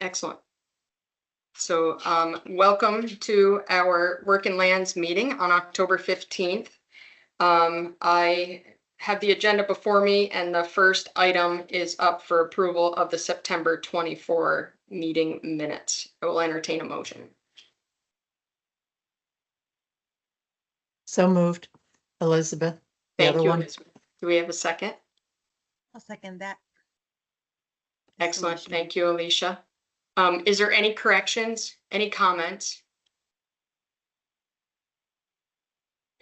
Excellent. So welcome to our Working Lands meeting on October 15th. I have the agenda before me, and the first item is up for approval of the September 24 meeting minutes. I will entertain a motion. So moved. Elizabeth, the Thank other you, one. Elizabeth. Do we have a second? I'll second that. Excellent. Alicia. Thank you, Alicia. Is there any corrections, any comments?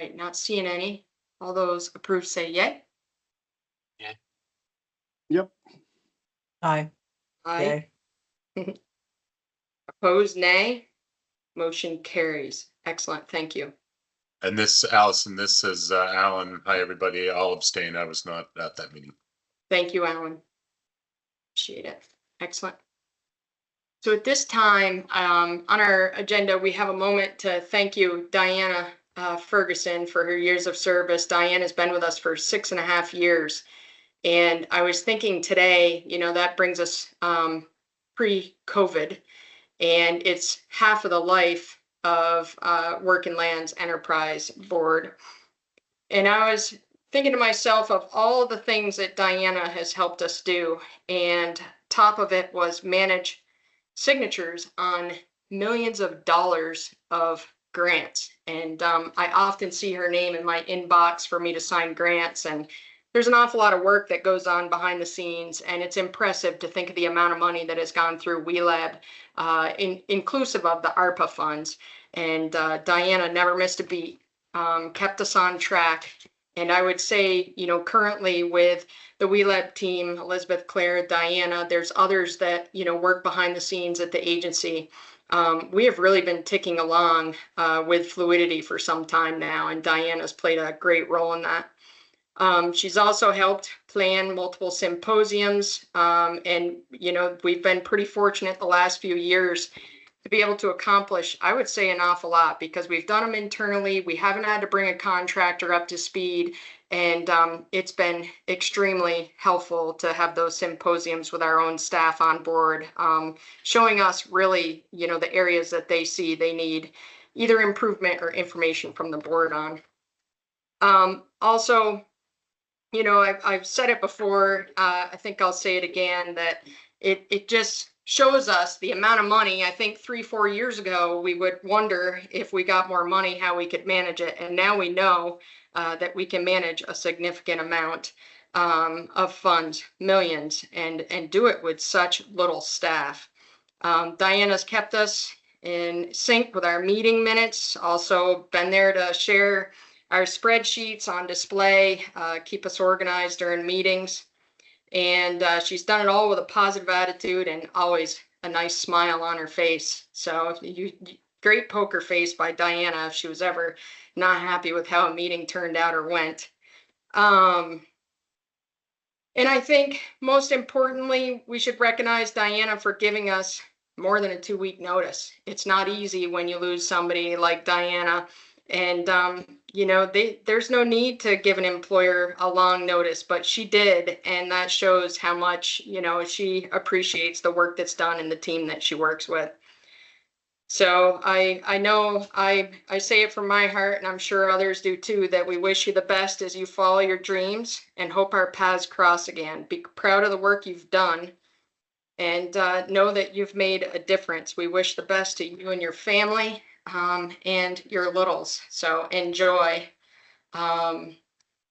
Right, not seeing any. All those approved say yay. Yep. Aye. Aye. Yay. Opposed, nay. Motion carries. Excellent. Thank you. And this, Allison, this is Alan. Hi, everybody. I'll abstain. I was not at that meeting. Thank you, Alan. Appreciate it. Excellent. So at this time, on our agenda, we have a moment to thank you, Diana Ferguson, for her years of service. Diane has been with us for 6.5 years. And I was thinking today, that brings us pre-COVID, and it's half of the life of Working Lands Enterprise Board. And I was thinking to myself of all the things that Diana has helped us do, and top of it was manage signatures on millions of dollars of grants. And I often see her name in my inbox for me to sign grants, and there's an awful lot of work that goes on behind the scenes, and it's impressive to think of the amount of money that has gone through WeLab, inclusive of the ARPA funds. And Diana never missed a beat, kept us on track. And I would say, currently with the WeLab team, Elizabeth, Claire, Diana, there's others that, work behind the scenes at the agency. We have really been ticking along with Fluidity for some time now, and Diana's played a great role in that. She's also helped plan multiple symposiums, and we've been pretty fortunate the last few years to be able to accomplish, I would say, an awful lot, because we've done them internally. We haven't had to bring a contractor up to speed, and it's been extremely helpful to have those symposiums with our own staff on board, showing us really, the areas that they see they need either improvement or information from the board on. Also, I've said it before, I think I'll say it again, that it just shows us the amount of money. I think 3-4 years ago, we would wonder if we got more money, how we could manage it. And now we know that we can manage a significant amount of funds, millions, and do it with such little staff. Diana's kept us in sync with our meeting minutes, also been there to share our spreadsheets on display, keep us organized during meetings. And she's done it all with a positive attitude and always a nice smile on her face. So great poker face by Diana if she was ever not happy with how a meeting turned out or went. And I think most importantly, we should recognize Diana for giving us more than a 2-week notice. It's not easy when you lose somebody like Diana. And, there's no need to give an employer a long notice, but she did. And that shows how much, she appreciates the work that's done in the team that she works with. So I know I say it from my heart, and I'm sure others do too, that we wish you the best as you follow your dreams and hope our paths cross again. Be proud of the work you've done, and know that you've made a difference. We wish the best to you and your family. And your littles. So enjoy. And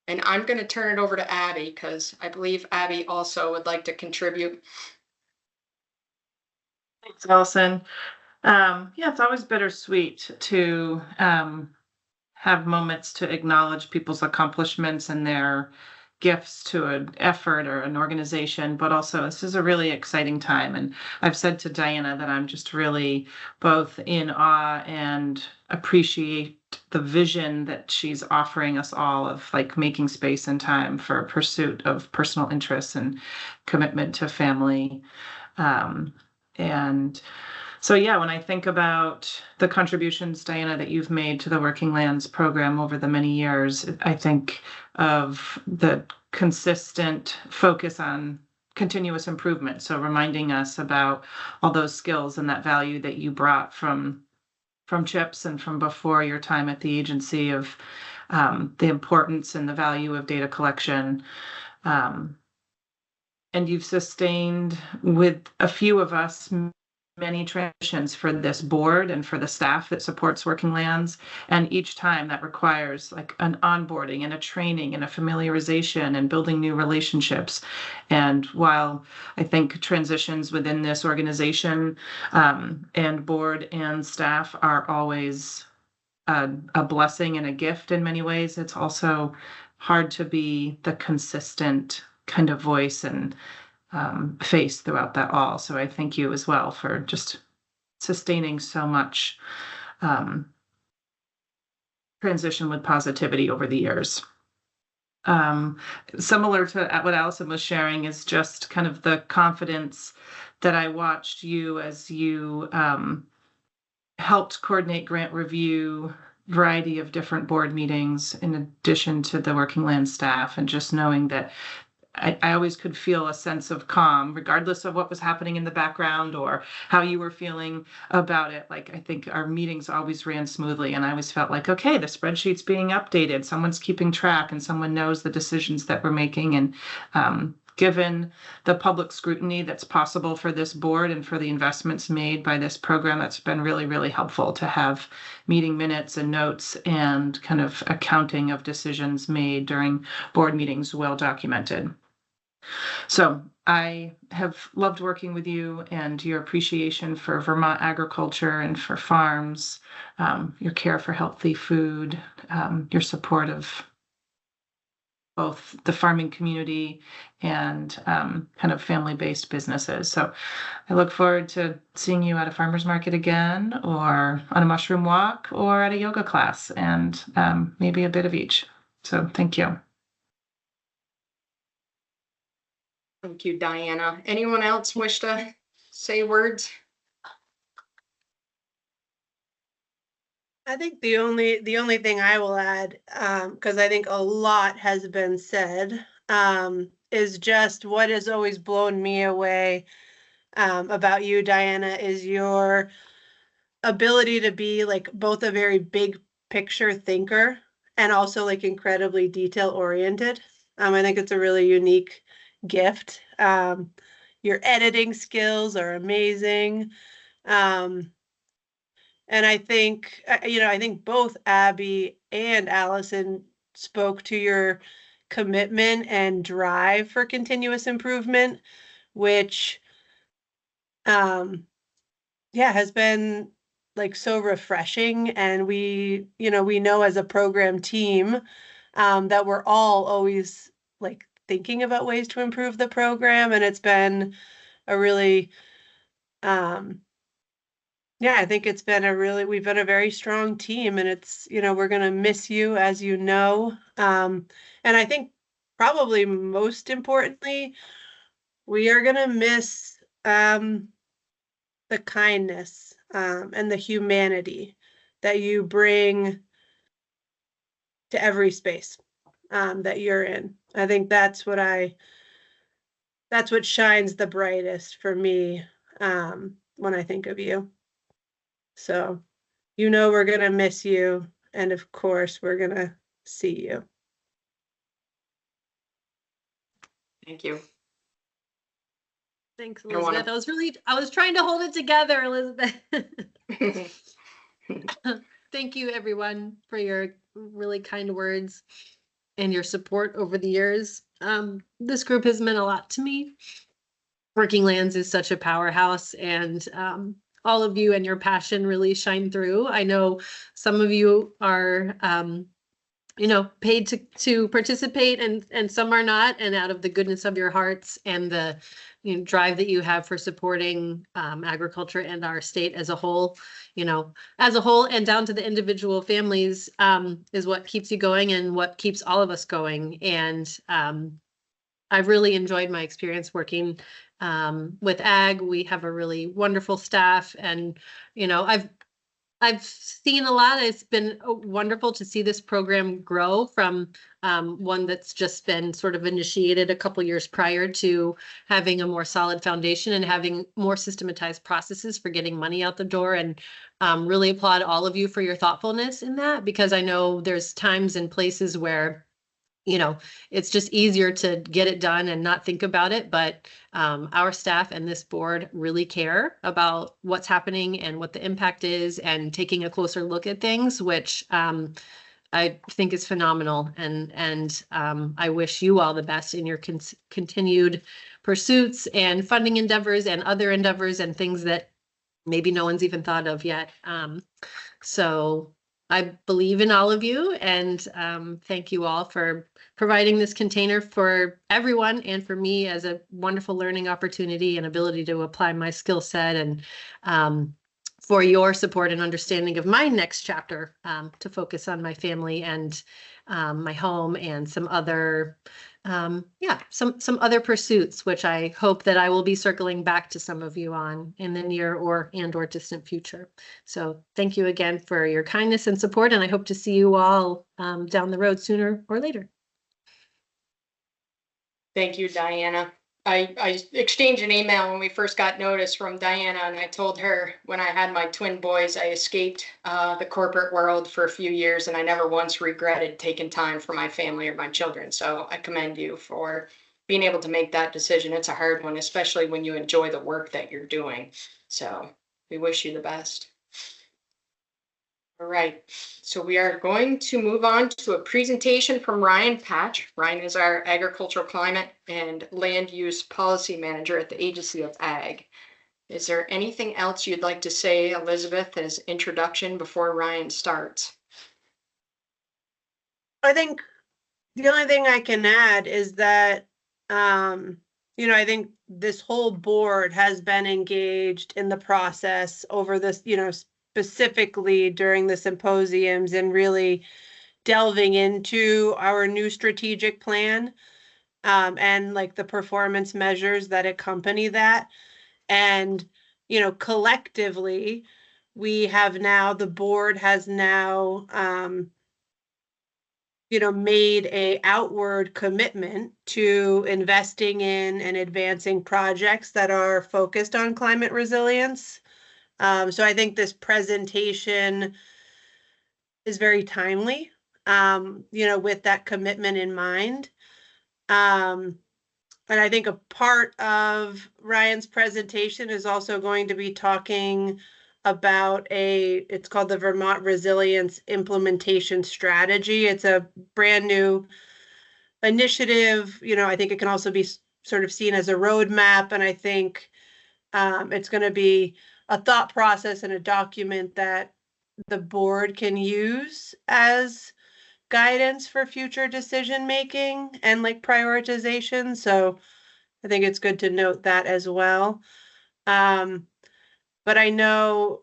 I'm going to turn it over to Abby, because I believe Abby also would like to contribute. Thanks, Allison. It's always bittersweet to have moments to acknowledge people's accomplishments and their gifts to an effort or an organization, but also this is a really exciting time. And I've said to Diana that I'm just really both in awe and appreciate the vision that she's offering us all of making space and time for pursuit of personal interests and commitment to family. And so, when I think about the contributions, Diana, that you've made to the Working Lands program over the many years, I think of the consistent focus on continuous improvement. So reminding us about all those skills and that value that you brought from CHIPS and from before your time at the agency of the importance and the value of data collection. And you've sustained with a few of us many transitions for this board and for the staff that supports Working Lands. And each time that requires like an onboarding and a training and a familiarization and building new relationships. And while I think transitions within this organization and board and staff are always a blessing and a gift in many ways, it's also hard to be the consistent kind of voice and face throughout that all. So I thank you as well for just sustaining so much transition with positivity over the years. Similar to what Allison was sharing is just kind of the confidence that I watched you as you helped coordinate grant review, variety of different board meetings in addition to the Working Land staff, and just knowing that I always could feel a sense of calm, regardless of what was happening in the background or how you were feeling about it. Like, I think our meetings always ran smoothly, and I always felt like, okay, the spreadsheet's being updated, someone's keeping track, and someone knows the decisions that we're making. And given the public scrutiny that's possible for this board and for the investments made by this program, that's been really, really helpful to have meeting minutes and notes and kind of accounting of decisions made during board meetings well documented. So I have loved working with you, and your appreciation for Vermont agriculture and for farms, your care for healthy food, your support of both the farming community and kind of family-based businesses. So I look forward to seeing you at a farmer's market again, or on a mushroom walk, or at a yoga class, and maybe a bit of each. So thank you. Thank you, Diana. Anyone else wish to say words? I think the only thing I will add, because I think a lot has been said, is just what has always blown me away about you, Diana, is your ability to be like both a very big picture thinker and also like incredibly detail oriented. I think it's a really unique gift. Your editing skills are amazing. And I think, I think both Abby and Allison spoke to your commitment and drive for continuous improvement, which, has been like so refreshing. And we know as a program team, that we're all always like thinking about ways to improve the program. And it's been a really, I think it's been we've been a very strong team, and it's, we're going to miss you, as you know. And I think probably most importantly, we are going to miss the kindness and the humanity that you bring to every space that you're in. I think that's what shines the brightest for me when I think of you. So, we're going to miss you. And of course, we're going to see you. Thank you. Thanks, I wanna- Elizabeth. I was trying to hold it together, Elizabeth. Thank you, everyone, for your really kind words and your support over the years. This group has meant a lot to me. Working Lands is such a powerhouse, and all of you and your passion really shine through. I know some of you are, paid to participate, and some are not. And out of the goodness of your hearts and the drive that you have for supporting agriculture and our state as a whole, and down to the individual families, is what keeps you going and what keeps all of us going. And I've really enjoyed my experience working with ag. We have a really wonderful staff, and I've I've seen a lot. It's been wonderful to see this program grow from one that's just been sort of initiated a couple years prior to having a more solid foundation and having more systematized processes for getting money out the door. And really applaud all of you for your thoughtfulness in that, because I know there's times and places where it's just easier to get it done and not think about it. But our staff and this board really care about what's happening and what the impact is and taking a closer look at things, which I think is phenomenal. And I wish you all the best in your continued pursuits and funding endeavors and other endeavors and things that maybe no one's even thought of yet. So I believe in all of you, and thank you all for providing this container for everyone and for me as a wonderful learning opportunity and ability to apply my skill set, and for your support and understanding of my next chapter to focus on my family and my home and some other some other pursuits, which I hope that I will be circling back to some of you on in the near or distant future. So thank you again for your kindness and support, and I hope to see you all down the road sooner or later. Thank you, Diana. I exchanged an email when we first got notice from Diana, and I told her when I had my twin boys, I escaped the corporate world for a few years, and I never once regretted taking time for my family or my children. So I commend you for being able to make that decision. It's a hard one, especially when you enjoy the work that you're doing. So we wish you the best. All right, so we are going to move on to a presentation from Ryan Patch. Ryan is our Agricultural Climate and Land Use Policy Manager at the Agency of Ag. Is there anything else you'd like to say, Elizabeth, as introduction before Ryan starts? I think the only thing I can add is that, I think this whole board has been engaged in the process over this, specifically during the symposiums, and really delving into our new strategic plan and like the performance measures that accompany that. And, collectively, the board has now, made a outward commitment to investing in and advancing projects that are focused on climate resilience. So I think this presentation is very timely, with that commitment in mind. And I think a part of Ryan's presentation is also going to be talking about it's called the Vermont Resilience Implementation Strategy. It's a brand new initiative. I think it can also be sort of seen as a roadmap. And I think it's going to be a thought process and a document that the board can use as guidance for future decision making and like prioritization. So I think it's good to note that as well. But I know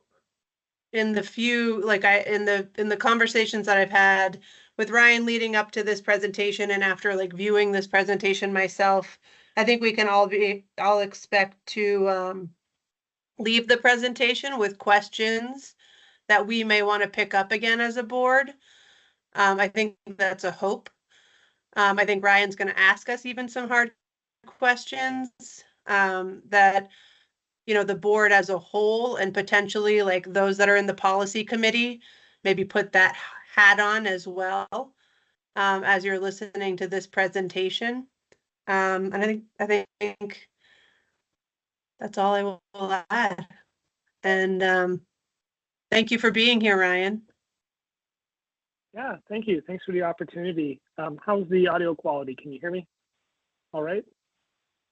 in the in the conversations that I've had with Ryan leading up to this presentation and after like viewing this presentation myself, I think we can all expect to leave the presentation with questions that we may want to pick up again as a board. I think that's a hope. I think Ryan's going to ask us even some hard questions that, the board as a whole and potentially like those that are in the policy committee, maybe put that hat on as well as you're listening to this presentation. And I think that's all I will add. And thank you for being here, Ryan. Yeah, thank you. Thanks for the opportunity. How's the audio quality? Can you hear me? All right.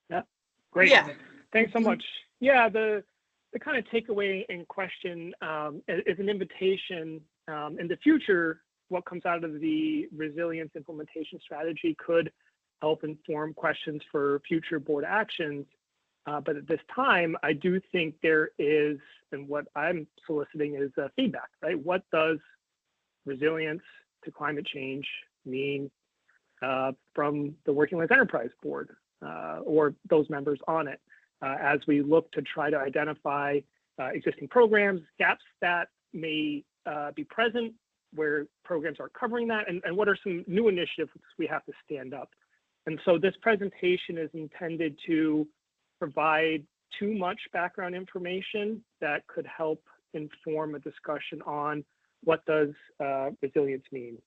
Yeah, great. Yeah. Thanks so much. Yeah, the kind of takeaway in question is an invitation in the future. What comes out of the resilience implementation strategy could help inform questions for future board actions. But at this time, I do think there is, and what I'm soliciting is feedback, right? What does resilience to climate change mean from the Working Lands Enterprise Board or those members on it as we look to try to identify existing programs, gaps that may be present, where programs are covering that, and what are some new initiatives we have to stand up. And so this presentation is intended to provide too much background information that could help inform a discussion on what does resilience mean.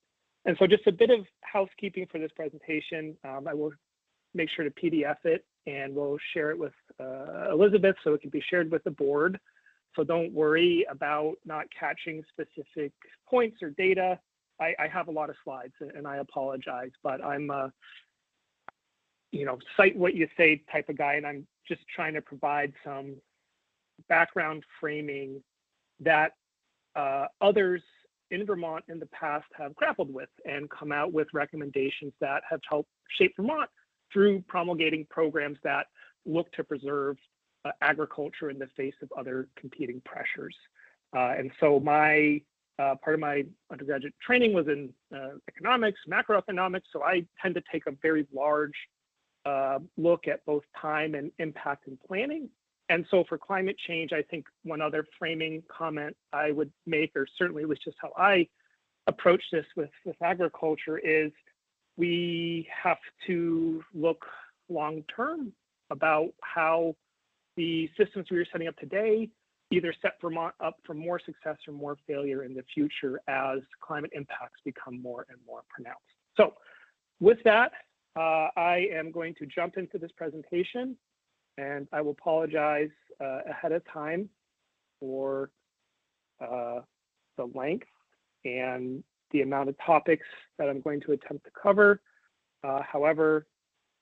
And so just a bit of housekeeping for this presentation. I will make sure to PDF it and we'll share it with Elizabeth so it can be shared with the board. So don't worry about not catching specific points or data. I have a lot of slides and I apologize, but I'm cite what you say type of guy, and I'm just trying to provide some background framing that others in Vermont in the past have grappled with and come out with recommendations that have helped shape Vermont through promulgating programs that look to preserve agriculture in the face of other competing pressures. And so my part of my undergraduate training was in economics, macroeconomics, so I tend to take a very large look at both time and impact and planning. And so for climate change, I think one other framing comment I would make, or certainly it was just how I approach this with agriculture, is we have to look long-term about how the systems we are setting up today either set Vermont up for more success or more failure in the future as climate impacts become more and more pronounced. So with that, I am going to jump into this presentation, and I will apologize ahead of time for the length and the amount of topics that I'm going to attempt to cover. However,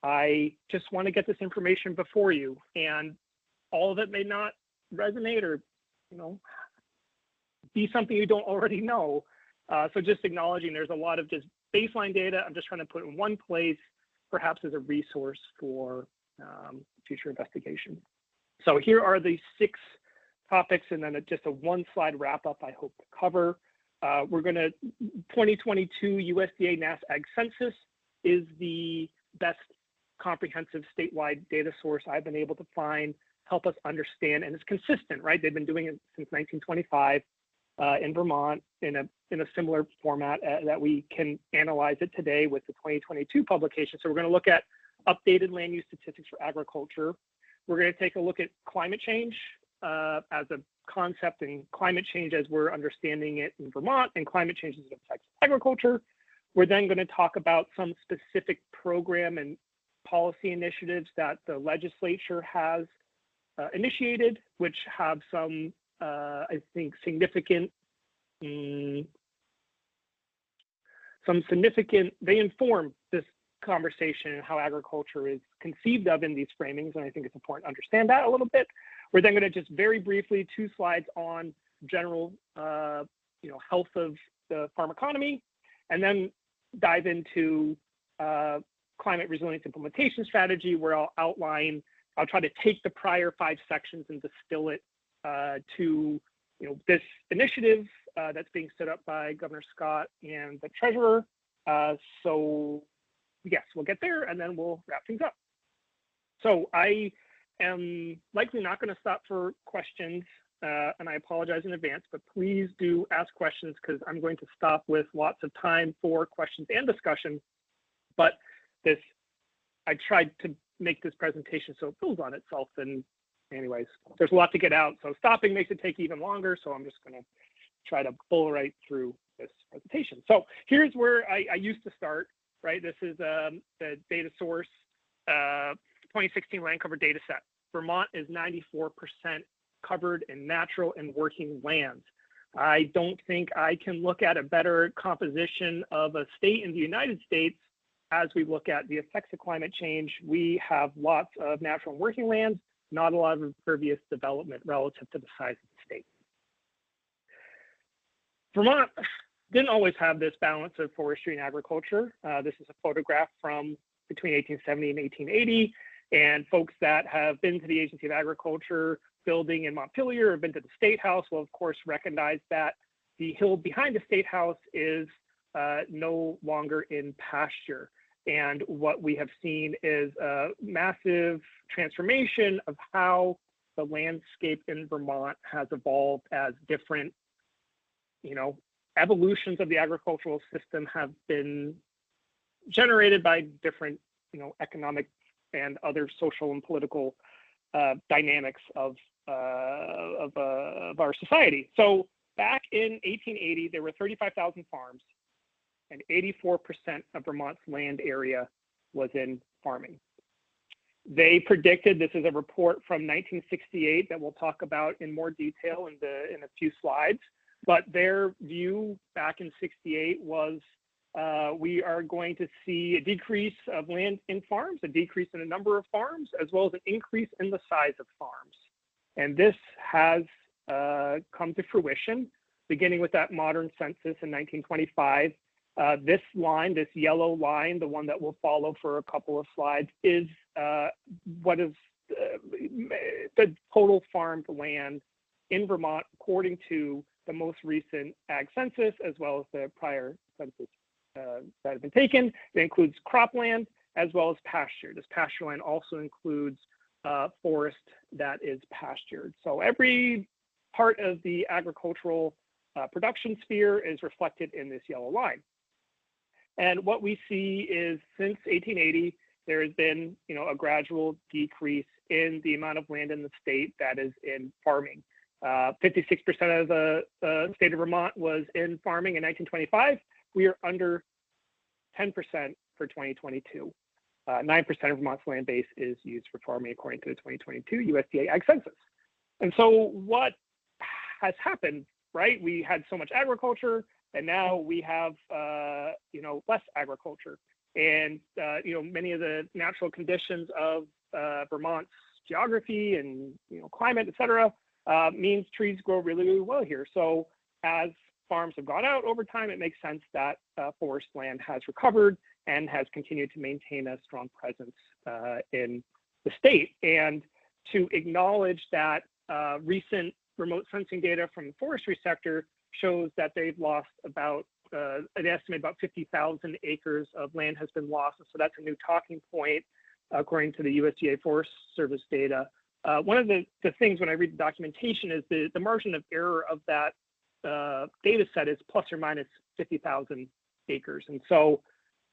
I just want to get this information before you, and all of it may not resonate or, be something you don't already know. So just acknowledging there's a lot of just baseline data I'm just trying to put in one place, perhaps as a resource for future investigation. So here are the 6 topics, and then just a one-slide wrap-up I hope to cover. We're going to, 2022 USDA NASS Ag Census is the best comprehensive statewide data source I've been able to find, help us understand, and it's consistent, right? They've been doing it since 1925 in Vermont in a similar format that we can analyze it today with the 2022 publication. So we're going to look at updated land use statistics for agriculture. We're going to take a look at climate change as a concept, and climate change as we're understanding it in Vermont, and climate change as it affects agriculture. We're then going to talk about some specific program and policy initiatives that the legislature has initiated, which have some, I think, significant, they inform this conversation and how agriculture is conceived of in these framings, and I think it's important to understand that a little bit. We're then going to just very briefly, 2 slides on general, health of the farm economy, and then dive into climate resilience implementation strategy, where I'll try to take the prior 5 sections and distill it to this initiative that's being stood up by Governor Scott and the Treasurer. So yes, we'll get there and then we'll wrap things up. So I am likely not going to stop for questions, and I apologize in advance, but please do ask questions because I'm going to stop with lots of time for questions and discussion. But I tried to make this presentation so it builds on itself, and anyways, there's a lot to get out, so stopping makes it take even longer, so I'm just going to try to bull right through this presentation. So here's where I used to start, right? This is the data source, 2016 land cover data set. Vermont is 94% covered in natural and working lands. I don't think I can look at a better composition of a state in the United States as we look at the effects of climate change. We have lots of natural and working lands, not a lot of impervious development relative to the size of the state. Vermont didn't always have this balance of forestry and agriculture. This is a photograph from between 1870 and 1880, and folks that have been to the Agency of Agriculture building in Montpelier or been to the State House will of course recognize that the hill behind the State House is no longer in pasture. And what we have seen is a massive transformation of how the landscape in Vermont has evolved as different evolutions of the agricultural system have been generated by different, economic and other social and political dynamics of our society. So back in 1880, there were 35,000 farms, and 84% of Vermont's land area was in farming. They predicted, this is a report from 1968 that we'll talk about in more detail in a few slides, but their view back in 68 was we are going to see a decrease of land in farms, a decrease in the number of farms, as well as an increase in the size of farms. And this has come to fruition, beginning with that modern census in 1925. This line, this yellow line, the one that will follow for a couple of slides, is what is the total farmed land in Vermont according to the most recent ag census, as well as the prior census that have been taken. It includes cropland as well as pasture. This pasture land also includes forest that is pastured. So every part of the agricultural production sphere is reflected in this yellow line. And what we see is since 1880, there has been, a gradual decrease in the amount of land in the state that is in farming. 56% of the state of Vermont was in farming in 1925. We are under 10% for 2022. 9% of Vermont's land base is used for farming according to the 2022 USDA Ag Census. And so what has happened, right? We had so much agriculture, and now we have, less agriculture. And, many of the natural conditions of Vermont's geography and, climate, et cetera, means trees grow really, really well here. So as farms have gone out over time, it makes sense that forest land has recovered and has continued to maintain a strong presence in the state. And to acknowledge that recent remote sensing data from the forestry sector shows that they've lost about an estimate about 50,000 acres of land has been lost. And so that's a new talking point according to the USDA Forest Service data. One of the things when I read the documentation is the margin of error of that data set is plus or minus 50,000 acres. And so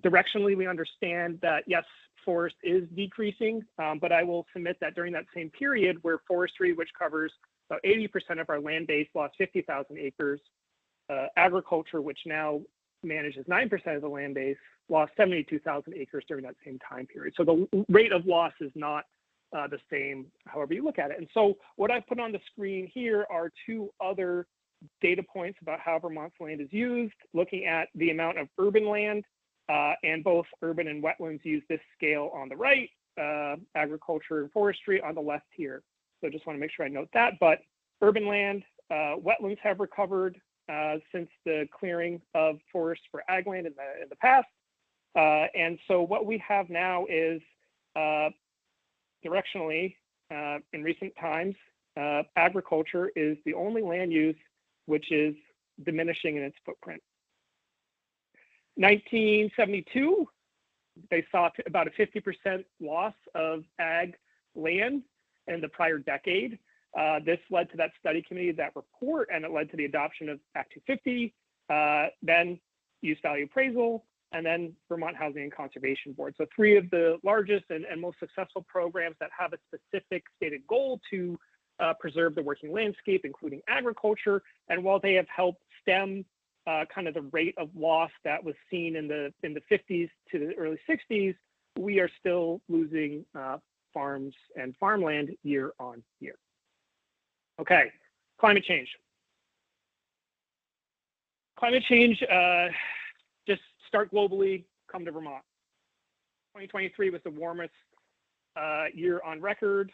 directionally, we understand that, yes, forest is decreasing, but I will submit that during that same period where forestry, which covers about 80% of our land base, lost 50,000 acres, agriculture, which now manages 9% of the land base, lost 72,000 acres during that same time period. So the rate of loss is not the same, however you look at it. And so what I've put on the screen here are two other data points about how Vermont's land is used, looking at the amount of urban land, and both urban and wetlands use this scale on the right, agriculture and forestry on the left here. So just want to make sure I note that. But urban land, wetlands have recovered since the clearing of forests for ag land in the past. And so what we have now is directionally, in recent times, agriculture is the only land use which is diminishing in its footprint. 1972, they saw about a 50% loss of ag land in the prior decade. This led to that study committee, that report, and it led to the adoption of Act 250, then use value appraisal, and then Vermont Housing and Conservation Board. So three of the largest and most successful programs that have a specific stated goal to preserve the working landscape, including agriculture. And while they have helped stem kind of the rate of loss that was seen in the 50s to the early 60s, we are still losing farms and farmland year on year. Okay, climate change. Climate change, just start globally, come to Vermont. 2023 was the warmest year on record.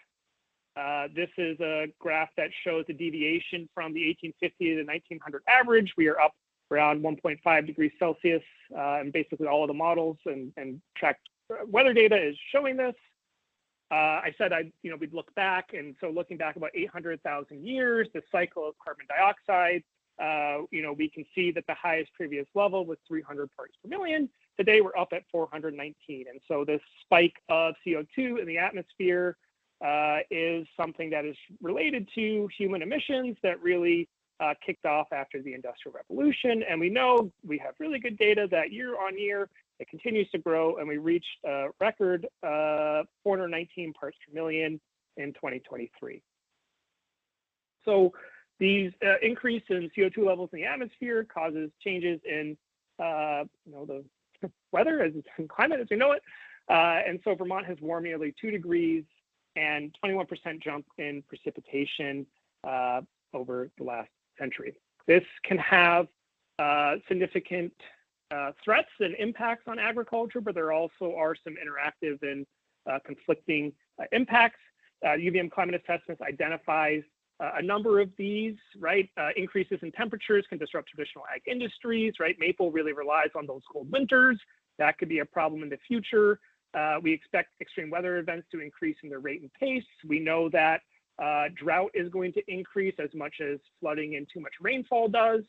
This is a graph that shows the deviation from the 1850 to the 1900 average. We are up around 1.5 degrees Celsius, and basically all of the models and tracked weather data is showing this. I said we'd look back, and so looking back about 800,000 years, the cycle of carbon dioxide, we can see that the highest previous level was 300 parts per million. Today we're up at 419, and so this spike of CO2 in the atmosphere is something that is related to human emissions that really kicked off after the Industrial Revolution. And we know we have really good data that year on year, it continues to grow, and we reached a record 419 parts per million in 2023. So these increase in CO2 levels in the atmosphere causes changes in the weather as in climate as we know it. And so Vermont has warmed nearly 2 degrees and 21% jump in precipitation over the last century. This can have significant threats and impacts on agriculture, but there also are some interactive and conflicting impacts. UVM climate assessments identifies a number of these, right? Increases in temperatures can disrupt traditional ag industries, right? Maple really relies on those cold winters. That could be a problem in the future. We expect extreme weather events to increase in their rate and pace. We know that drought is going to increase as much as flooding and too much rainfall does.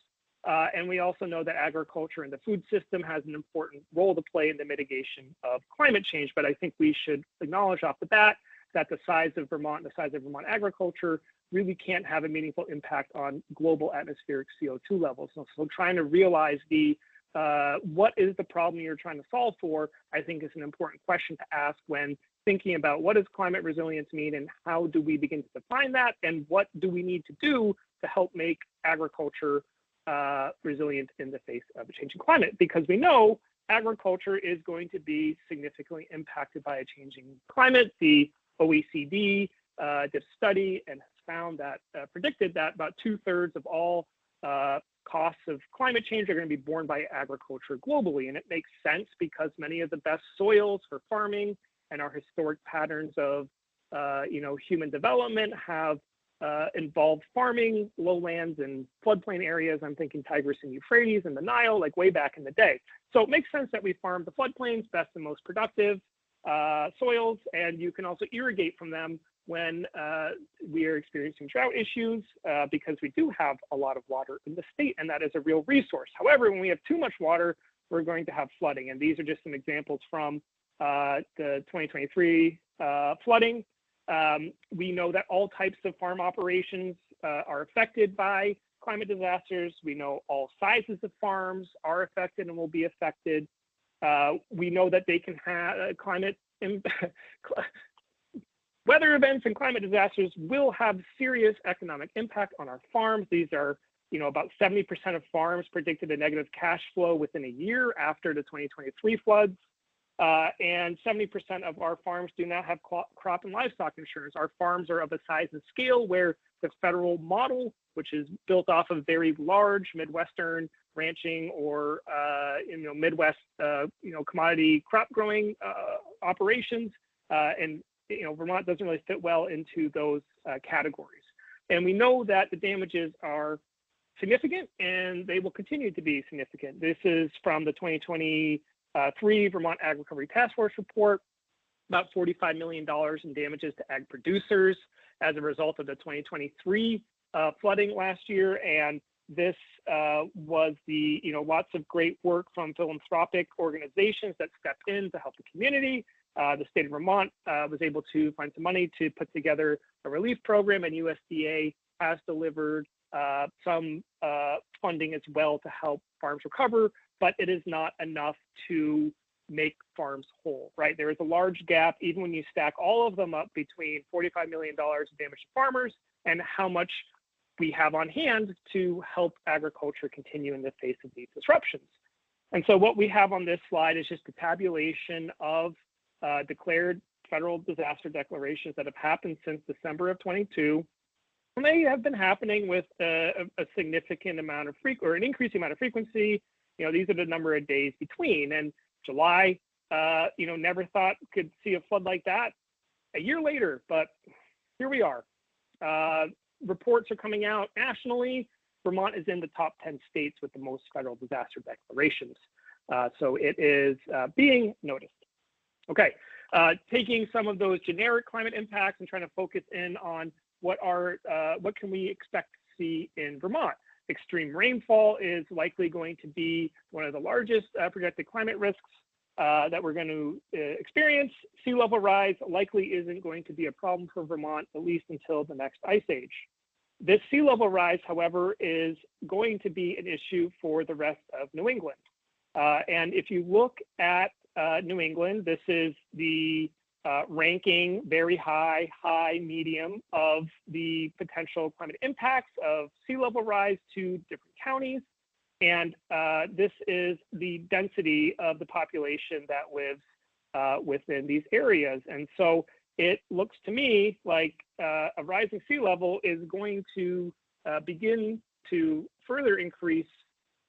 And we also know that agriculture and the food system has an important role to play in the mitigation of climate change. But I think we should acknowledge off the bat that the size of Vermont, the size of Vermont agriculture really can't have a meaningful impact on global atmospheric CO2 levels. So trying to realize what is the problem you're trying to solve for, I think is an important question to ask when thinking about what does climate resilience mean and how do we begin to define that, and what do we need to do to help make agriculture resilient in the face of a changing climate, because we know agriculture is going to be significantly impacted by a changing climate. The OECD did a study and has found that predicted that about 2/3 of all costs of climate change are going to be borne by agriculture globally. And it makes sense because many of the best soils for farming and our historic patterns of human development have involved farming, lowlands and floodplain areas. I'm thinking Tigris and Euphrates and the Nile, like way back in the day. So it makes sense that we farm the floodplains, best and most productive soils, and you can also irrigate from them when we are experiencing drought issues because we do have a lot of water in the state, and that is a real resource. However, when we have too much water, we're going to have flooding, and these are just some examples from the 2023 flooding. We know that all types of farm operations are affected by climate disasters. We know all sizes of farms are affected and will be affected. We know that they can have weather events and climate disasters will have serious economic impact on our farms. These are, about 70% of farms predicted a negative cash flow within a year after the 2023 floods. And 70% of our farms do not have crop and livestock insurance. Our farms are of a size and scale where the federal model, which is built off of very large Midwestern ranching or Midwest commodity crop growing operations, and Vermont doesn't really fit well into those categories. And we know that the damages are significant and they will continue to be significant. This is from the 2023 Vermont Ag Recovery Task Force report, about $45 million in damages to ag producers as a result of the 2023 flooding last year. And this was lots of great work from philanthropic organizations that stepped in to help the community. The state of Vermont was able to find some money to put together a relief program, and USDA has delivered some funding as well to help farms recover, but it is not enough to make farms whole, right? There is a large gap, even when you stack all of them up, between $45 million of damage to farmers and how much we have on hand to help agriculture continue in the face of these disruptions. And so what we have on this slide is just a tabulation of declared federal disaster declarations that have happened since December of 22. And they have been happening with a significant amount of an increasing amount of frequency. These are the number of days between. And July, never thought could see a flood like that a year later, but here we are. Reports are coming out nationally. Vermont is in the top 10 states with the most federal disaster declarations. So it is being noticed. Okay, taking some of those generic climate impacts and trying to focus in on what can we expect to see in Vermont. Extreme rainfall is likely going to be one of the largest projected climate risks that we're going to experience. Sea level rise likely isn't going to be a problem for Vermont, at least until the next ice age. This sea level rise, however, is going to be an issue for the rest of New England. And if you look at New England, this is the ranking very high, medium of the potential climate impacts of sea level rise to different counties. And this is the density of the population that lives within these areas. And so it looks to me like a rising sea level is going to begin to further increase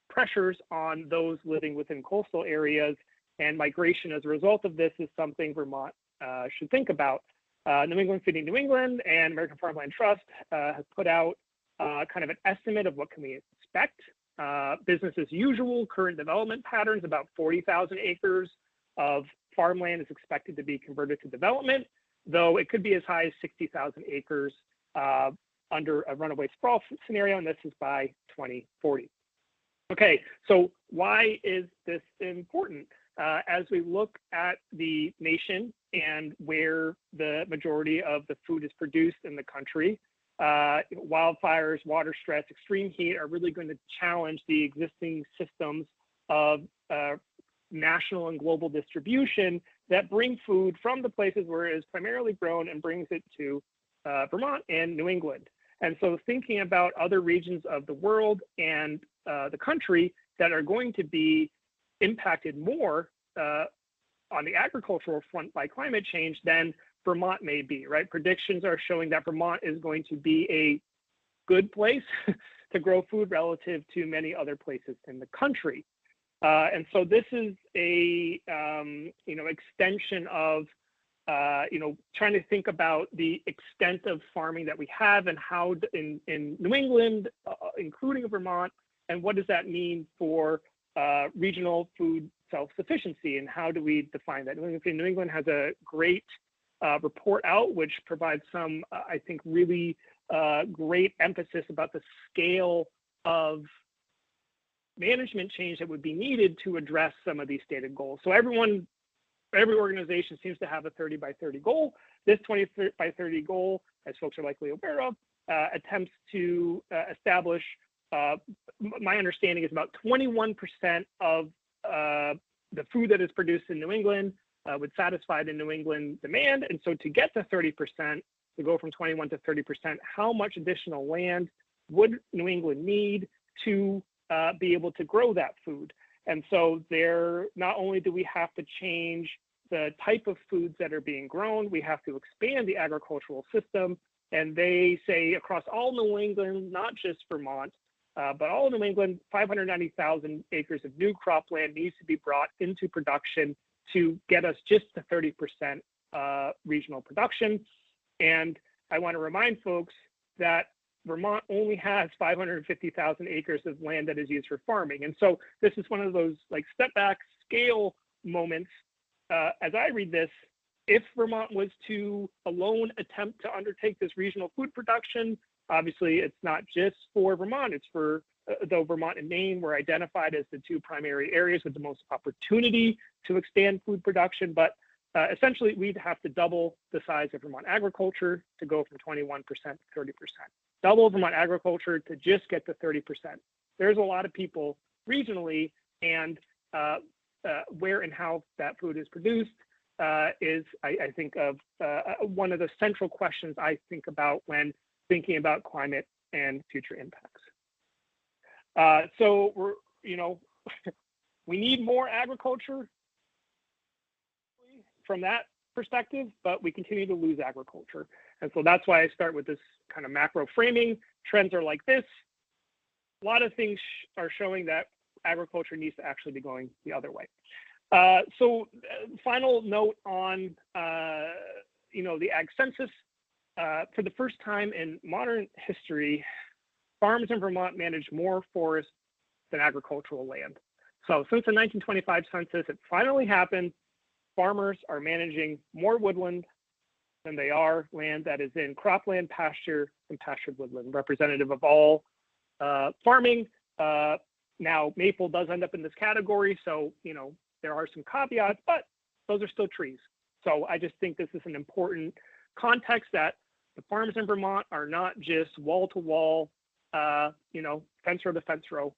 pressures on those living within coastal areas, and migration as a result of this is something Vermont should think about. New England Feeding New England and American Farmland Trust has put out kind of an estimate of what can we expect. Business as usual, current development patterns, about 40,000 acres of farmland is expected to be converted to development, though it could be as high as 60,000 acres under a runaway sprawl scenario, and this is by 2040. Okay, so why is this important? As we look at the nation and where the majority of the food is produced in the country, wildfires, water stress, extreme heat are really going to challenge the existing systems of national and global distribution that bring food from the places where it is primarily grown and brings it to Vermont and New England. And so thinking about other regions of the world and the country that are going to be impacted more on the agricultural front by climate change than Vermont may be, right? Predictions are showing that Vermont is going to be a good place to grow food relative to many other places in the country. And so this is a, extension of, trying to think about the extent of farming that we have and how in New England, including Vermont, and what does that mean for regional food self-sufficiency, and how do we define that? New England has a great report out, which provides some, I think, really great emphasis about the scale of management change that would be needed to address some of these stated goals. So every organization seems to have a 30 by 30 goal. This 20 by 30 goal, as folks are likely aware of, attempts to establish, my understanding is about 21% of the food that is produced in New England would satisfy the New England demand. And so to get to 30%, to go from 21 to 30%, how much additional land would New England need to be able to grow that food? And so there, not only do we have to change the type of foods that are being grown, we have to expand the agricultural system. And they say across all New England, not just Vermont, but all of New England, 590,000 acres of new cropland needs to be brought into production to get us just to 30% regional production. And I want to remind folks that Vermont only has 550,000 acres of land that is used for farming. And so this is one of those like step back scale moments. As I read this, if Vermont was to alone attempt to undertake this regional food production, obviously it's not just for Vermont, it's for, though Vermont and Maine were identified as the two primary areas with the most opportunity to expand food production. But essentially we'd have to double the size of Vermont agriculture to go from 21% to 30%. Double Vermont agriculture to just get to 30%. There's a lot of people regionally, and where and how that food is produced is, I think, of one of the central questions I think about when thinking about climate and future impacts. So we're, we need more agriculture from that perspective, but we continue to lose agriculture. And so that's why I start with this kind of macro framing. Trends are like this. A lot of things are showing that agriculture needs to actually be going the other way. So final note on, the ag census. For the first time in modern history, farms in Vermont manage more forest than agricultural land. So since the 1925 census, it finally happened. Farmers are managing more woodland than they are land that is in cropland, pasture, and pastured woodland, representative of all farming. Now, maple does end up in this category, so there are some caveats, but those are still trees. So I just think this is an important context that The farms in Vermont are not just wall to wall, fence row to fence row,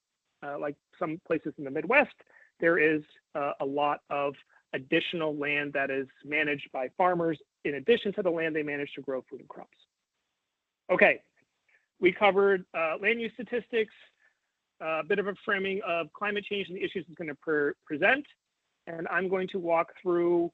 like some places in the Midwest. There is a lot of additional land that is managed by farmers in addition to the land they manage to grow food and crops. Okay, we covered land use statistics, a bit of a framing of climate change and the issues it's going to present. And I'm going to walk through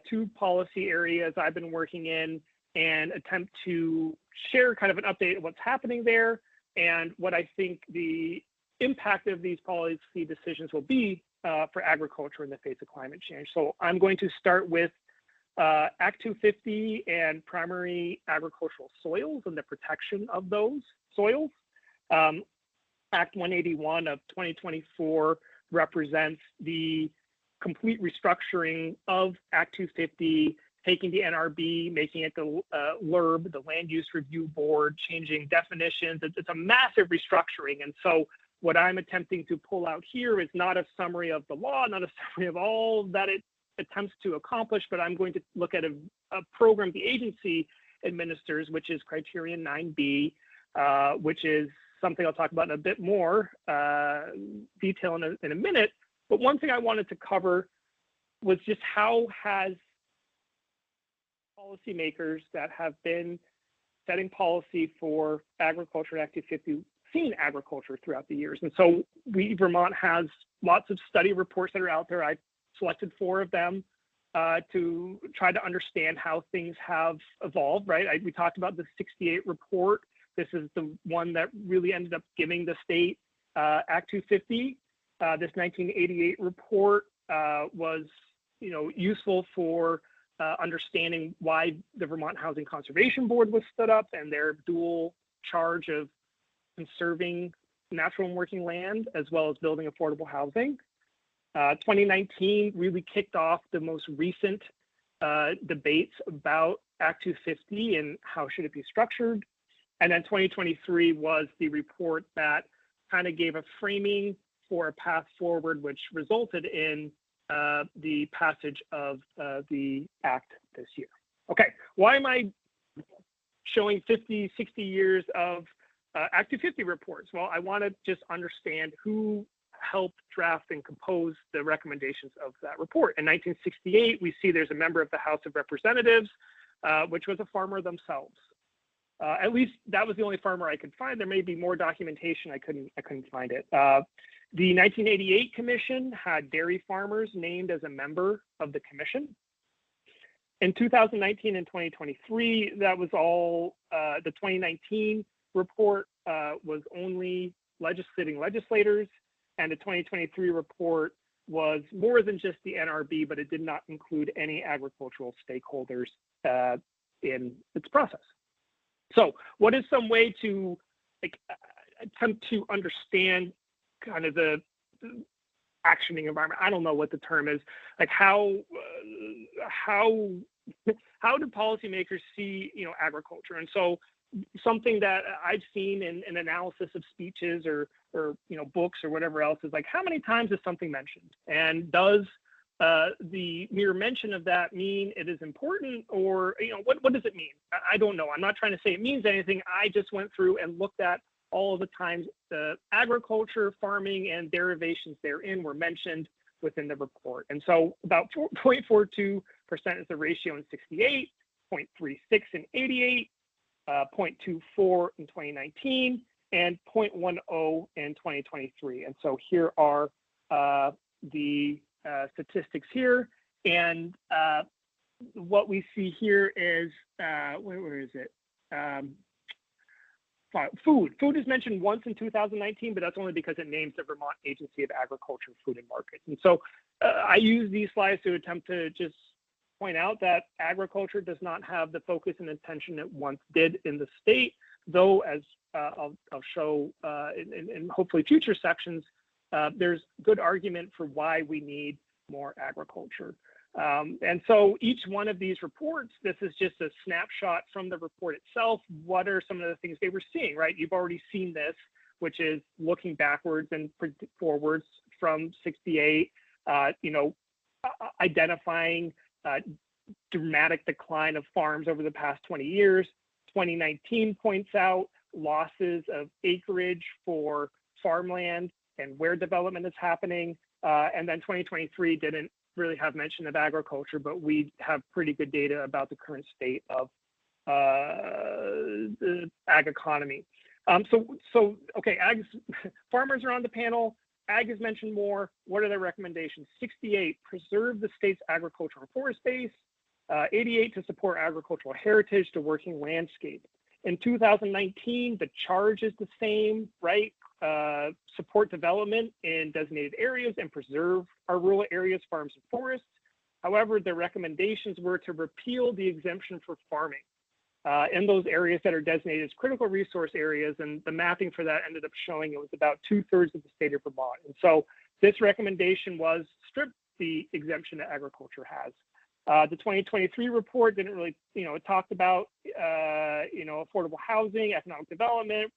2 policy areas I've been working in and attempt to share kind of an update of what's happening there and what I think the impact of these policy decisions will be for agriculture in the face of climate change. So I'm going to start with Act 250 and primary agricultural soils and the protection of those soils. Act 181 of 2024 represents the complete restructuring of Act 250, taking the NRB, making it the LURB, the Land Use Review Board, changing definitions. It's a massive restructuring. And so what I'm attempting to pull out here is not a summary of the law, not a summary of all that it attempts to accomplish, but I'm going to look at a program the agency administers, which is Criterion 9B, which is something I'll talk about in a bit more detail in a minute. But one thing I wanted to cover was just how has policymakers that have been setting policy for agriculture and Act 250 seen agriculture throughout the years. And so Vermont has lots of study reports that are out there. I selected 4 of them to try to understand how things have evolved, right? We talked about the 68 report. This is the one that really ended up giving the state Act 250. This 1988 report was, useful for understanding why the Vermont Housing Conservation Board was stood up and their dual charge of conserving natural and working land as well as building affordable housing. 2019 really kicked off the most recent debates about Act 250 and how should it be structured. And then 2023 was the report that kind of gave a framing for a path forward, which resulted in the passage of the act this year. Okay, why am I showing 50, 60 years of Act 250 reports? Well, I want to just understand who helped draft and compose the recommendations of that report. In 1968, we see there's a member of the House of Representatives, which was a farmer themselves. At least that was the only farmer I could find. There may be more documentation. I couldn't find it. The 1988 commission had dairy farmers named as a member of the commission. In 2019 and 2023, that was all, the 2019 report was only legislators, and the 2023 report was more than just the NRB, but it did not include any agricultural stakeholders in its process. So what is some way to attempt to understand kind of the actioning environment? I don't know what the term is. Like how do policymakers see, agriculture? And so something that I've seen in analysis of speeches or books or whatever else is like, how many times is something mentioned? And does the mere mention of that mean it is important, or what does it mean? I don't know. I'm not trying to say it means anything. I just went through and looked at all of the times the agriculture, farming, and derivations therein were mentioned within the report. And so about 0.42% is the ratio in 68, 0.36 in 88, 0.24 in 2019, and 0.10 in 2023. And so here are the statistics here. And what we see here is, where is it? Food. Food is mentioned once in 2019, but that's only because it names the Vermont Agency of Agriculture, Food and Markets. And so I use these slides to attempt to just point out that agriculture does not have the focus and attention it once did in the state, though, as I'll show in hopefully future sections, there's good argument for why we need more agriculture. And so each one of these reports, this is just a snapshot from the report itself. What are some of the things they were seeing, right? You've already seen this, which is looking backwards and forwards from 68, identifying dramatic decline of farms over the past 20 years, 2019 points out losses of acreage for farmland and where development is happening. And then 2023 didn't really have mention of agriculture, but we have pretty good data about the current state of the ag economy. Okay, farmers are on the panel. Ag is mentioned more. What are their recommendations? 68, preserve the state's agricultural and forest base. 88, to support agricultural heritage to working landscape. In 2019, the charge is the same, right? Support development in designated areas and preserve our rural areas, farms, and forests. However, the recommendations were to repeal the exemption for farming in those areas that are designated as critical resource areas, and the mapping for that ended up showing it was about 2/3 of the state of Vermont. And so this recommendation was strip the exemption that agriculture has. The 2023 report didn't really, it talked about, affordable housing, economic development,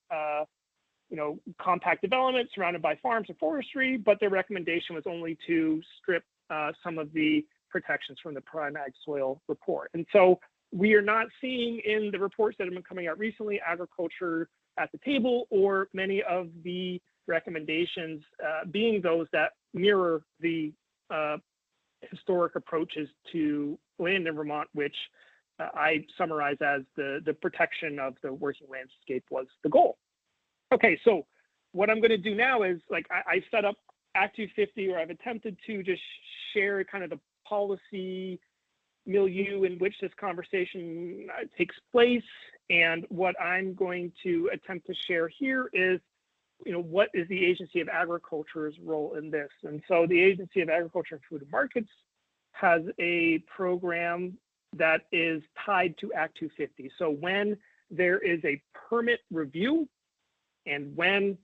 compact development surrounded by farms and forestry, but their recommendation was only to strip some of the protections from the prime ag soil report. And so we are not seeing in the reports that have been coming out recently agriculture at the table, or many of the recommendations being those that mirror the historic approaches to land in Vermont, which I summarize as the protection of the working landscape was the goal. Okay, so what I'm going to do now is, I set up Act 250, or I've attempted to just share kind of the policy milieu in which this conversation takes place. And what I'm going to attempt to share here is, what is the Agency of Agriculture's role in this? And so the Agency of Agriculture and Food and Markets has a program that is tied to Act 250. So when there is a permit review, and when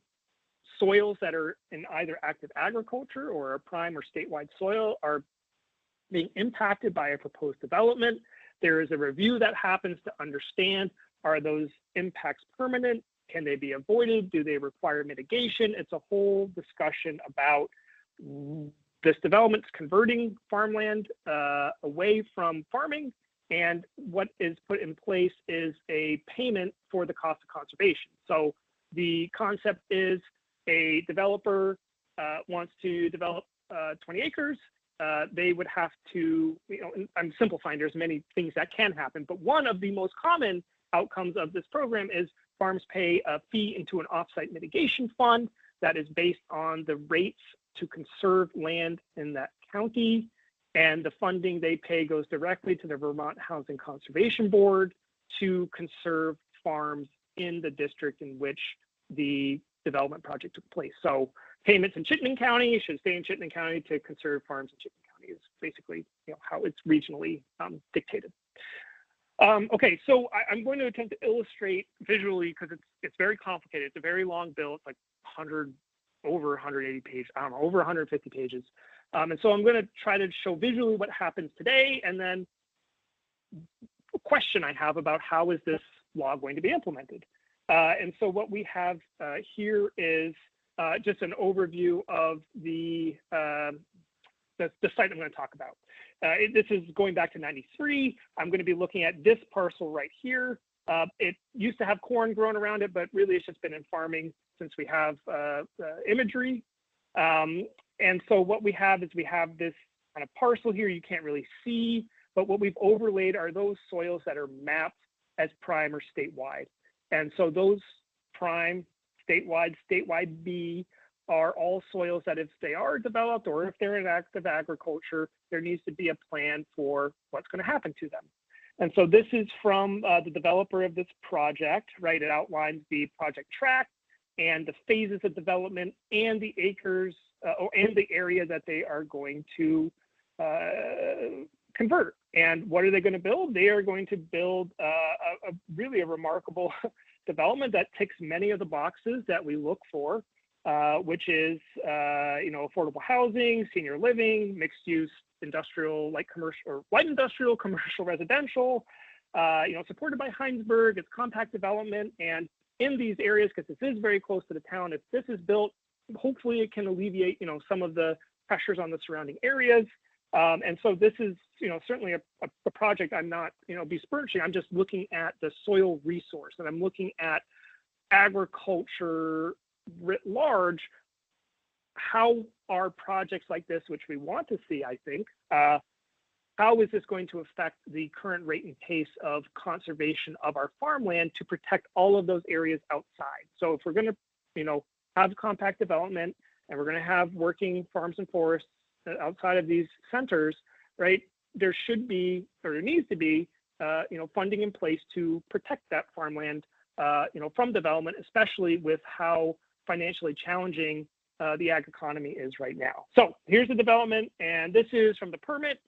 soils that are in either active agriculture or a prime or statewide soil are being impacted by a proposed development, there is a review that happens to understand, are those impacts permanent? Can they be avoided? Do they require mitigation? It's a whole discussion about this development's converting farmland away from farming, and what is put in place is a payment for the cost of conservation. So the concept is a developer wants to develop 20 acres. They would have to, I'm simplifying, there's many things that can happen, but one of the most common outcomes of this program is farms pay a fee into an offsite mitigation fund that is based on the rates to conserve land in that county. And the funding they pay goes directly to the Vermont Housing Conservation Board to conserve farms in the district in which the development project took place. So payments in Chittenden County should stay in Chittenden County to conserve farms in Chittenden County is basically how it's regionally dictated. Okay, so I'm going to attempt to illustrate visually, because it's very complicated. It's a very long bill. It's like over 180 pages, I don't know, over 150 pages. And so I'm going to try to show visually what happens today, and then a question I have about how is this law going to be implemented. And so what we have here is just an overview of the site I'm going to talk about. This is going back to 93. I'm going to be looking at this parcel right here. It used to have corn grown around it, but really it's just been in farming since we have imagery. And so what we have is we have this kind of parcel here you can't really see, but what we've overlaid are those soils that are mapped as prime or statewide. And so those prime, statewide B are all soils that if they are developed or if they're in active agriculture, there needs to be a plan for what's going to happen to them. And so this is from the developer of this project, right? It outlines the project track and the phases of development and the acres and the area that they are going to convert. And what are they going to build? They are going to build really a remarkable development that ticks many of the boxes that we look for, which is affordable housing, senior living, mixed use, industrial, light commercial, or light industrial, commercial, residential, supported by Heinsberg. It's compact development, and in these areas, because this is very close to the town, if this is built, hopefully it can alleviate some of the pressures on the surrounding areas. And so this is, certainly a project I'm not, besmirching. I'm just looking at the soil resource, and I'm looking at agriculture writ large. How are projects like this, which we want to see, I think, how is this going to affect the current rate and pace of conservation of our farmland to protect all of those areas outside? So if we're going to, have compact development, and we're going to have working farms and forests outside of these centers, right? There should be, or there needs to be, funding in place to protect that farmland, from development, especially with how financially challenging the ag economy is right now. So here's the development, and this is from the permit.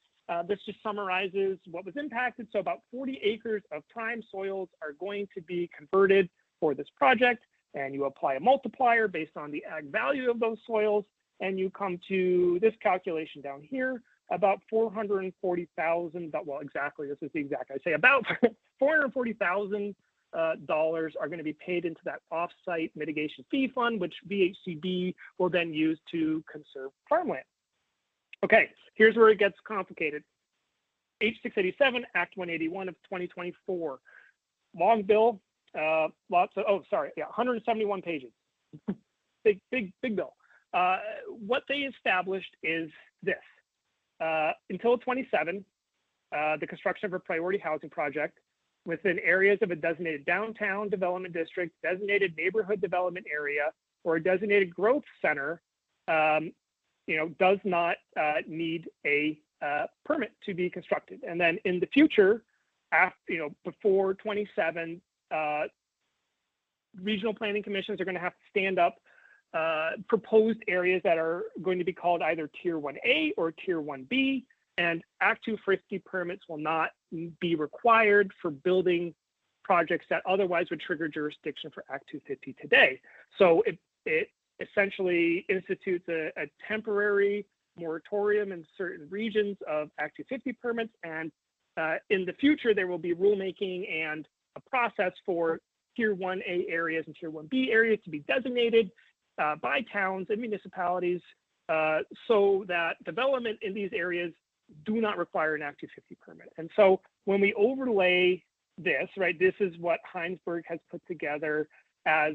This just summarizes what was impacted. So about 40 acres of prime soils are going to be converted for this project, and you apply a multiplier based on the ag value of those soils, and you come to this calculation down here, about 440,000, well, exactly, this is the exact, I say about $440,000 are going to be paid into that offsite mitigation fee fund, which VHCB will then use to conserve farmland. Okay, here's where it gets complicated. H687, Act 181 of 2024. Long bill, lots of, 171 pages. big bill. What they established is this. Until 27, the construction of a priority housing project within areas of a designated downtown development district, designated neighborhood development area, or a designated growth center, does not need a permit to be constructed. And then in the future, after, before 27, regional planning commissions are going to have to stand up proposed areas that are going to be called either Tier 1A or Tier 1B, and Act 250 permits will not be required for building projects that otherwise would trigger jurisdiction for Act 250 today. So it essentially institutes a temporary moratorium in certain regions of Act 250 permits, and in the future there will be rulemaking and a process for Tier 1A areas and Tier 1B areas to be designated by towns and municipalities so that development in these areas do not require an Act 250 permit. And so when we overlay this, right, this is what Heinsberg has put together as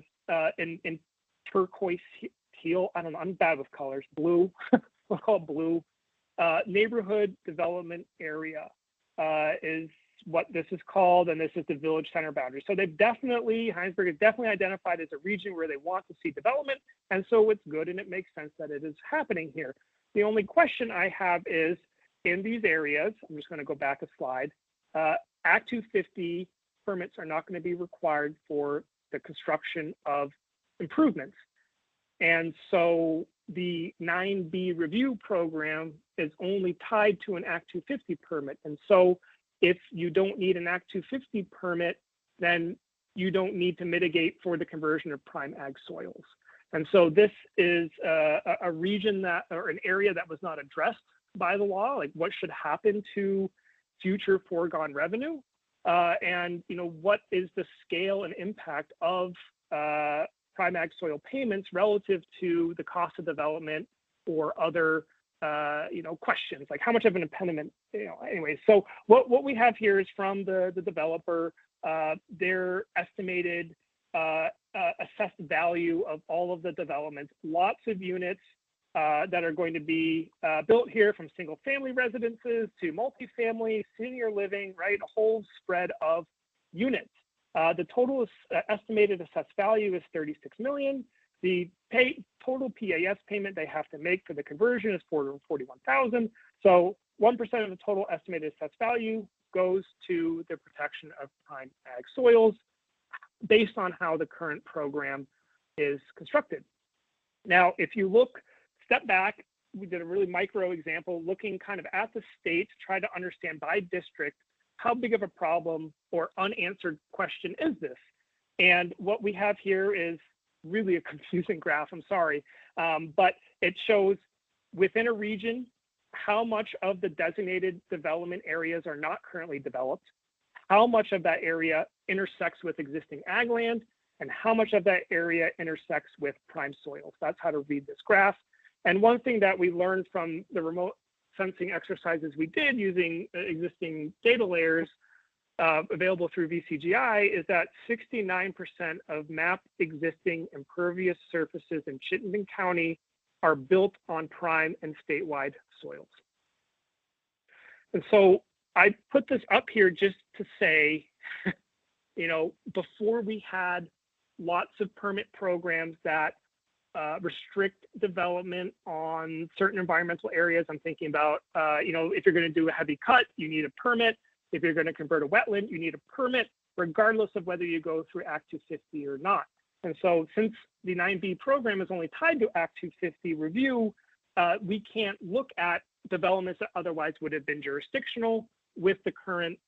in turquoise teal, I don't know, I'm bad with colors, blue, we'll call it blue, neighborhood development area is what this is called, and this is the village center boundary. So Heinsberg has definitely identified as a region where they want to see development, and so it's good and it makes sense that it is happening here. The only question I have is, in these areas, I'm just going to go back a slide, Act 250 permits are not going to be required for the construction of improvements. And so the 9B review program is only tied to an Act 250 permit. And so if you don't need an Act 250 permit, then you don't need to mitigate for the conversion of prime ag soils. And so this is a region or an area that was not addressed by the law, like what should happen to future foregone revenue, and what is the scale and impact of prime ag soil payments relative to the cost of development or other questions, like how much of an impediment, anyway. So what we have here is from the developer, their estimated assessed value of all of the developments, lots of units that are going to be built here, from single family residences to multifamily, senior living, right? A whole spread of units. The total estimated assessed value is $36 million. The total PAS payment they have to make for the conversion is $441,000. So 1% of the total estimated assessed value goes to the protection of prime ag soils based on how the current program is constructed. Now, if you step back, we did a really micro example looking kind of at the state to try to understand by district how big of a problem or unanswered question is this. And what we have here is really a confusing graph, I'm sorry, but it shows within a region how much of the designated development areas are not currently developed, how much of that area intersects with existing ag land, and how much of that area intersects with prime soils. That's how to read this graph. And one thing that we learned from the remote sensing exercises we did using existing data layers available through VCGI is that 69% of mapped existing impervious surfaces in Chittenden County are built on prime and statewide soils. And so I put this up here just to say, you know, before we had lots of permit programs that restrict development on certain environmental areas. I'm thinking about, you know, if you're going to do a heavy cut, you need a permit. If you're going to convert a wetland, you need a permit, regardless of whether you go through Act 250 or not. And so since the 9B program is only tied to Act 250 review, we can't look at developments that otherwise would have been jurisdictional with the current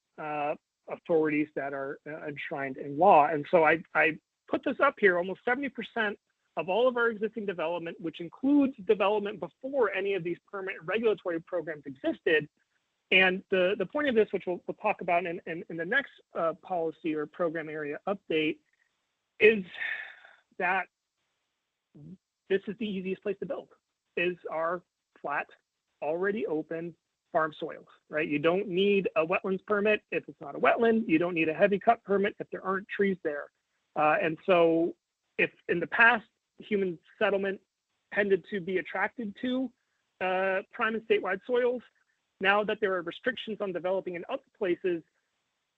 authorities that are enshrined in law. And so I put this up here, almost 70% of all of our existing development, which includes development before any of these permit and regulatory programs existed. And the point of this, which we'll talk about in the next policy or program area update, is that this is the easiest place to build, is our flat, already open farm soils, right? You don't need a wetlands permit if it's not a wetland. You don't need a heavy cut permit if there aren't trees there. And so if in the past, human settlement tended to be attracted to prime and statewide soils, now that there are restrictions on developing in other places,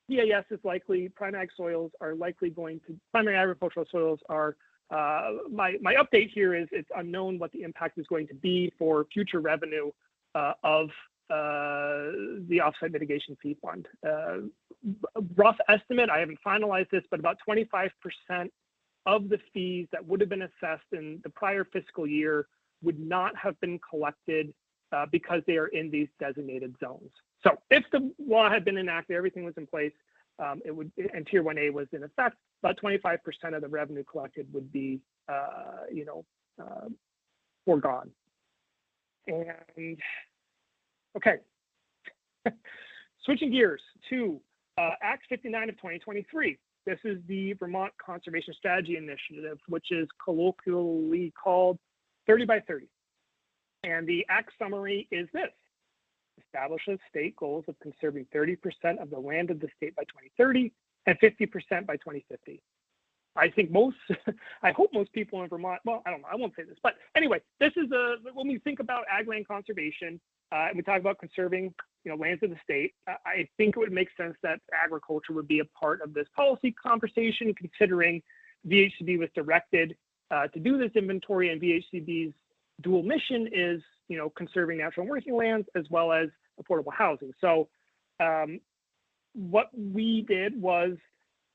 PAS is likely, primary agricultural soils are, my update here is it's unknown what the impact is going to be for future revenue of the offsite mitigation fee fund. Rough estimate, I haven't finalized this, but about 25% of the fees that would have been assessed in the prior fiscal year would not have been collected because they are in these designated zones. So if the law had been enacted, everything was in place, it would, and Tier 1A was in effect, about 25% of the revenue collected would be, foregone. And okay, switching gears to Act 59 of 2023. This is the Vermont Conservation Strategy Initiative, which is colloquially called 30 by 30. And the act summary is this: establishes state goals of conserving 30% of the land of the state by 2030 and 50% by 2050. I think I hope most people in Vermont, well, I don't know, I won't say this, but anyway, this is when we think about ag land conservation, and we talk about conserving, lands of the state, I think it would make sense that agriculture would be a part of this policy conversation, considering VHCB was directed to do this inventory, and VHCB's dual mission is, conserving natural and working lands as well as affordable housing. So what we did was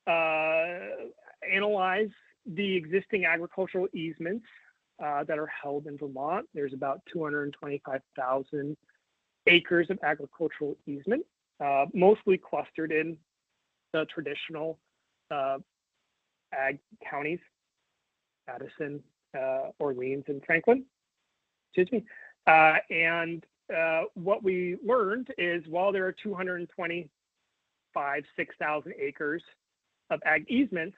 analyze the existing agricultural easements that are held in Vermont. There's about 225,000 acres of agricultural easement, mostly clustered in the traditional ag counties, Addison, Orleans, and Franklin. Excuse me. And what we learned is while there are 6,000 acres of ag easements,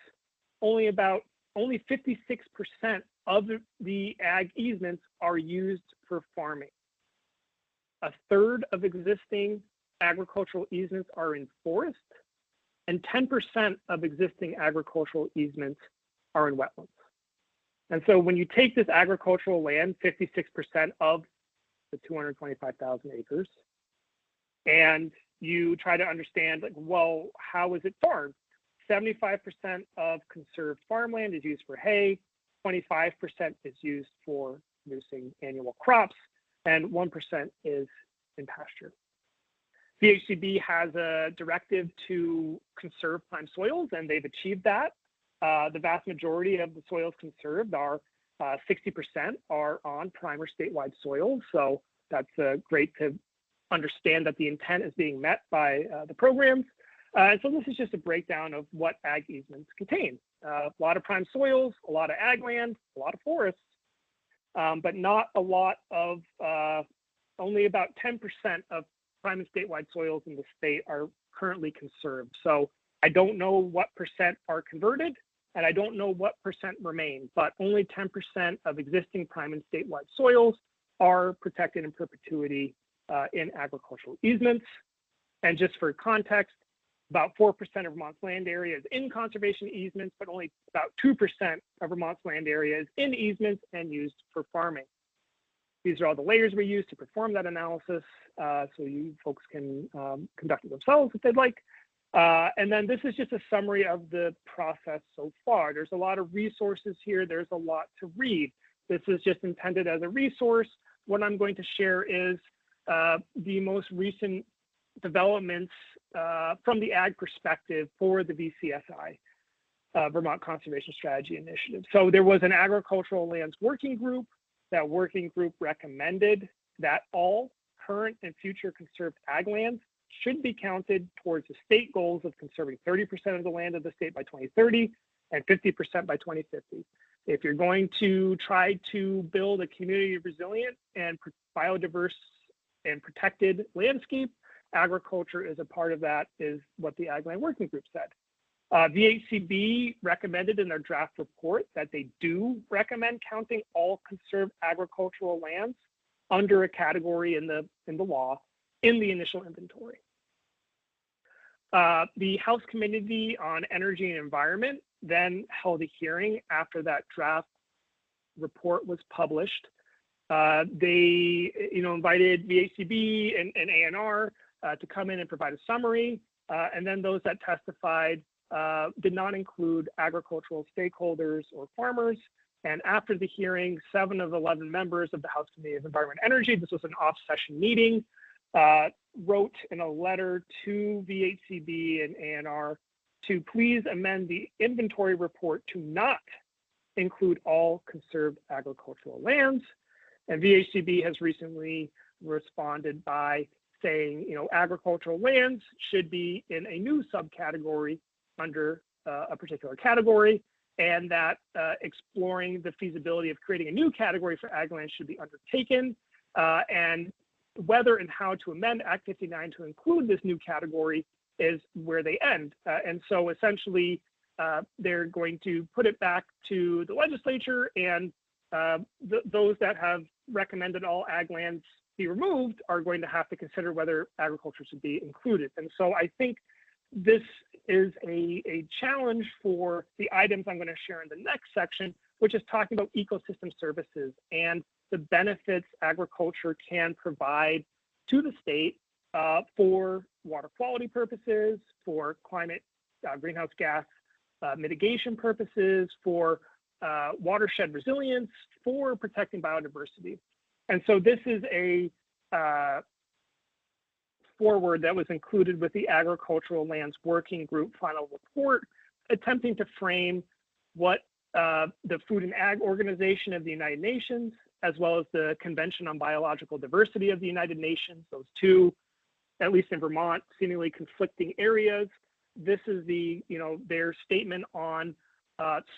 only 56% of the ag easements are used for farming. A third of existing agricultural easements are in forest, and 10% of existing agricultural easements are in wetlands. And so when you take this agricultural land, 56% of the 225,000 acres, and you try to understand, well, how is it farmed? 75% of conserved farmland is used for hay, 25% is used for producing annual crops, and 1% is in pasture. VHCB has a directive to conserve prime soils, and they've achieved that. The vast majority of the soils conserved are 60% are on prime or statewide soils. So that's great to understand that the intent is being met by the programs. And so this is just a breakdown of what ag easements contain. A lot of prime soils, a lot of ag land, a lot of forests, but not a lot of, only about 10% of prime and statewide soils in the state are currently conserved. So I don't know what percent are converted, and I don't know what percent remain, but only 10% of existing prime and statewide soils are protected in perpetuity in agricultural easements. And just for context, about 4% of Vermont's land area is in conservation easements, but only about 2% of Vermont's land area is in easements and used for farming. These are all the layers we use to perform that analysis, so you folks can conduct it themselves if they'd like. And then this is just a summary of the process so far. There's a lot of resources here. There's a lot to read. This is just intended as a resource. What I'm going to share is the most recent developments from the ag perspective for the VCSI, Vermont Conservation Strategy Initiative. So there was an agricultural lands working group. That working group recommended that all current and future conserved ag lands should be counted towards the state goals of conserving 30% of the land of the state by 2030 and 50% by 2050. If you're going to try to build a community resilient and biodiverse and protected landscape, agriculture is a part of that, is what the Ag Land Working Group said. VHCB recommended in their draft report that they do recommend counting all conserved agricultural lands under a category in the law in the initial inventory. The House Committee on Energy and Environment then held a hearing after that draft report was published. They, invited VHCB and ANR to come in and provide a summary, and then those that testified did not include agricultural stakeholders or farmers. And after the hearing, 7 of 11 members of the House Committee of Environment and Energy, this was an off-session meeting, wrote in a letter to VHCB and ANR to please amend the inventory report to not include all conserved agricultural lands. And VHCB has recently responded by saying, agricultural lands should be in a new subcategory under a particular category, and that exploring the feasibility of creating a new category for ag land should be undertaken, and whether and how to amend Act 59 to include this new category is where they end. And so essentially, they're going to put it back to the legislature, and those that have recommended all ag lands be removed are going to have to consider whether agriculture should be included. And so I think this is a challenge for the items I'm going to share in the next section, which is talking about ecosystem services and the benefits agriculture can provide to the state for water quality purposes, for climate greenhouse gas mitigation purposes, for watershed resilience, for protecting biodiversity. And so this is a forward that was included with the Agricultural Lands Working Group final report, attempting to frame what the Food and Ag Organization of the United Nations, as well as the Convention on Biological Diversity of the United Nations, those two, at least in Vermont, seemingly conflicting areas. This is their statement on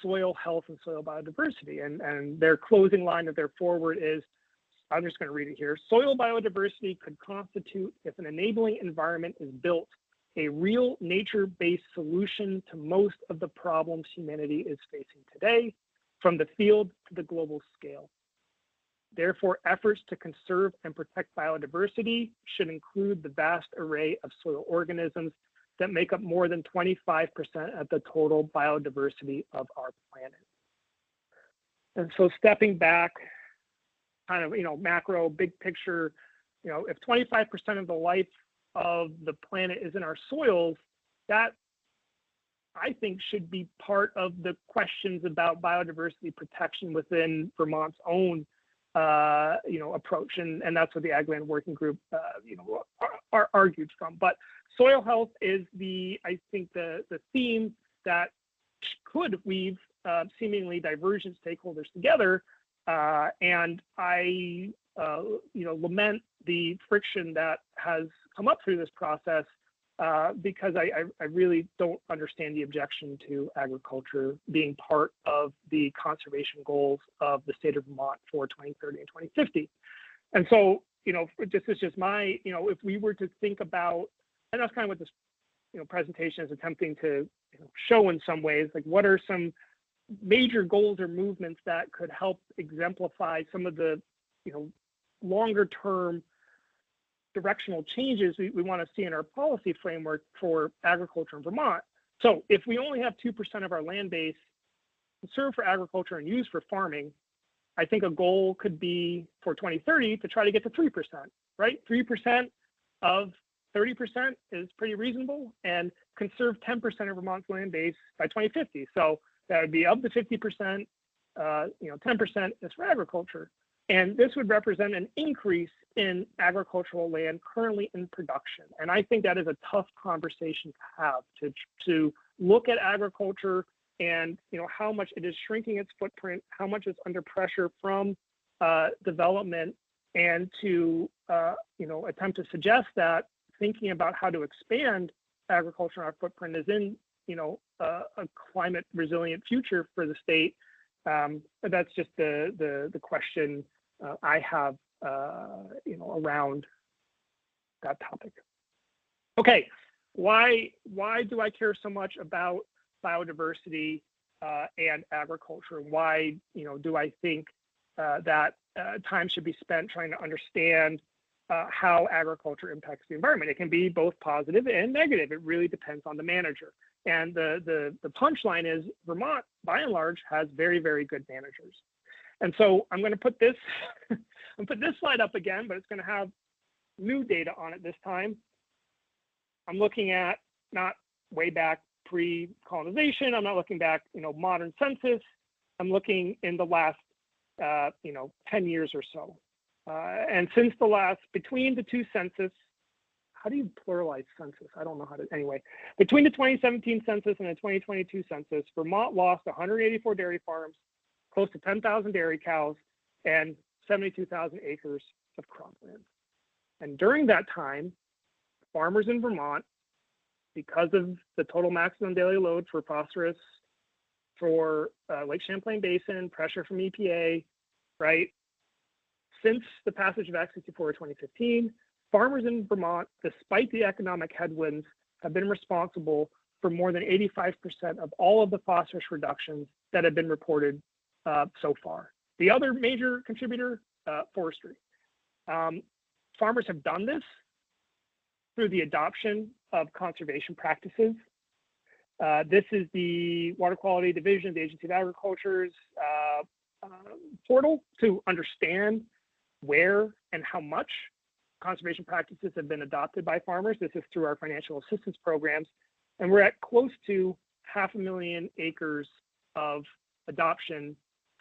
soil health and soil biodiversity. And their closing line of their forward is, I'm just going to read it here. Soil biodiversity could constitute, if an enabling environment is built, a real nature-based solution to most of the problems humanity is facing today, from the field to the global scale. Therefore, efforts to conserve and protect biodiversity should include the vast array of soil organisms that make up more than 25% of the total biodiversity of our planet. And so stepping back, kind of, macro, big picture, if 25% of the life of the planet is in our soils, that I think should be part of the questions about biodiversity protection within Vermont's own, approach. And that's what the Ag Land Working Group, are argued from. But soil health is I think the theme that could weave seemingly divergent stakeholders together. And I, lament the friction that has come up through this process because I really don't understand the objection to agriculture being part of the conservation goals of the state of Vermont for 2030 and 2050. And so, this is just my, if we were to think about, and that's kind of what this, presentation is attempting to show in some ways, like what are some major goals or movements that could help exemplify some of the, longer term directional changes we want to see in our policy framework for agriculture in Vermont. So if we only have 2% of our land base conserved for agriculture and used for farming, I think a goal could be for 2030 to try to get to 3%, right? 3% of 30% is pretty reasonable, and conserve 10% of Vermont's land base by 2050. So that would be of the 50%, 10% is for agriculture. And this would represent an increase in agricultural land currently in production. And I think that is a tough conversation to have, to look at agriculture and how much it is shrinking its footprint, how much it's under pressure from development, and to attempt to suggest that thinking about how to expand agriculture on our footprint is in a climate resilient future for the state. That's just the question I have around that topic. Okay, why do I care so much about biodiversity and agriculture? Why do I think that time should be spent trying to understand how agriculture impacts the environment? It can be both positive and negative. It really depends on the manager. And the punchline is Vermont, by and large, has very, very good managers. And so I'm going to put this slide up again, but it's going to have new data on it this time. I'm looking at not way back pre-colonization. I'm not looking back, modern census. I'm looking in the last, 10 years or so. And since between the two census, how do you pluralize census? I don't know how to, anyway. Between the 2017 census and the 2022 census, Vermont lost 184 dairy farms, close to 10,000 dairy cows, and 72,000 acres of cropland. And during that time, farmers in Vermont, because of the total maximum daily load for phosphorus, for Lake Champlain Basin, pressure from EPA, right? Since the passage of Act 64 in 2015, farmers in Vermont, despite the economic headwinds, have been responsible for more than 85% of all of the phosphorus reductions that have been reported so far. The other major contributor, forestry. Farmers have done this through the adoption of conservation practices. This is the Water Quality Division of the Agency of Agriculture's portal to understand where and how much conservation practices have been adopted by farmers. This is through our financial assistance programs. And we're at close to 500,000 acres of adoption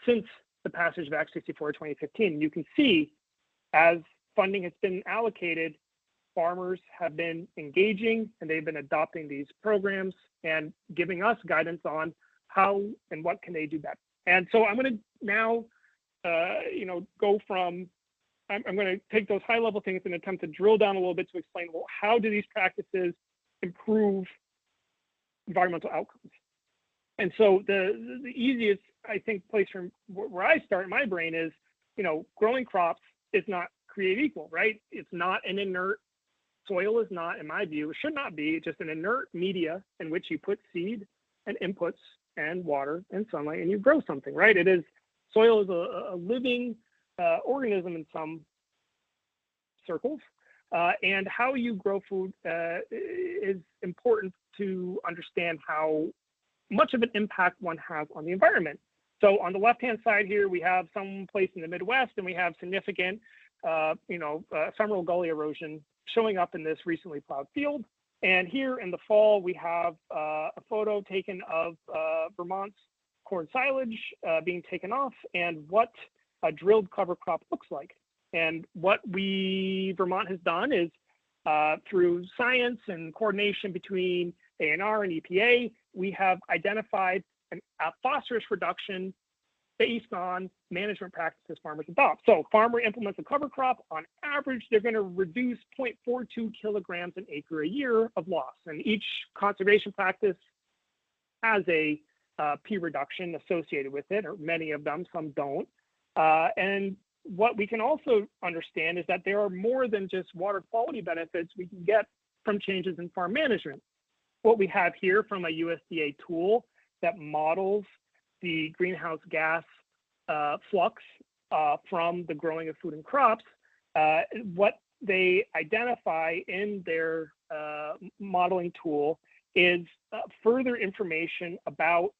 since the passage of Act 64 2015. You can see as funding has been allocated, farmers have been engaging and they've been adopting these programs and giving us guidance on how and what can they do better. And so I'm going to now, go from, I'm going to take those high level things and attempt to drill down a little bit to explain, well, how do these practices improve environmental outcomes? And so the easiest, I think, place from where I start in my brain is, growing crops is not created equal, right? It's not an inert, soil is not, in my view, it should not be just an inert media in which you put seed and inputs and water and sunlight and you grow something, right? Soil is a living organism in some circles, and how you grow food is important to understand how much of an impact one has on the environment. So on the left-hand side here, we have some place in the Midwest, and we have significant, ephemeral gully erosion showing up in this recently plowed field. And here in the fall, we have a photo taken of Vermont's corn silage being taken off and what a drilled cover crop looks like. And what Vermont has done is through science and coordination between ANR and EPA, we have identified a phosphorus reduction based on management practices farmers adopt. So farmer implements a cover crop. On average, they're going to reduce 0.42 kilograms an acre a year of loss. And each conservation practice has a P reduction associated with it, or many of them, some don't. And what we can also understand is that there are more than just water quality benefits we can get from changes in farm management. What we have here from a USDA tool that models the greenhouse gas flux from the growing of food and crops, what they identify in their modeling tool is further information about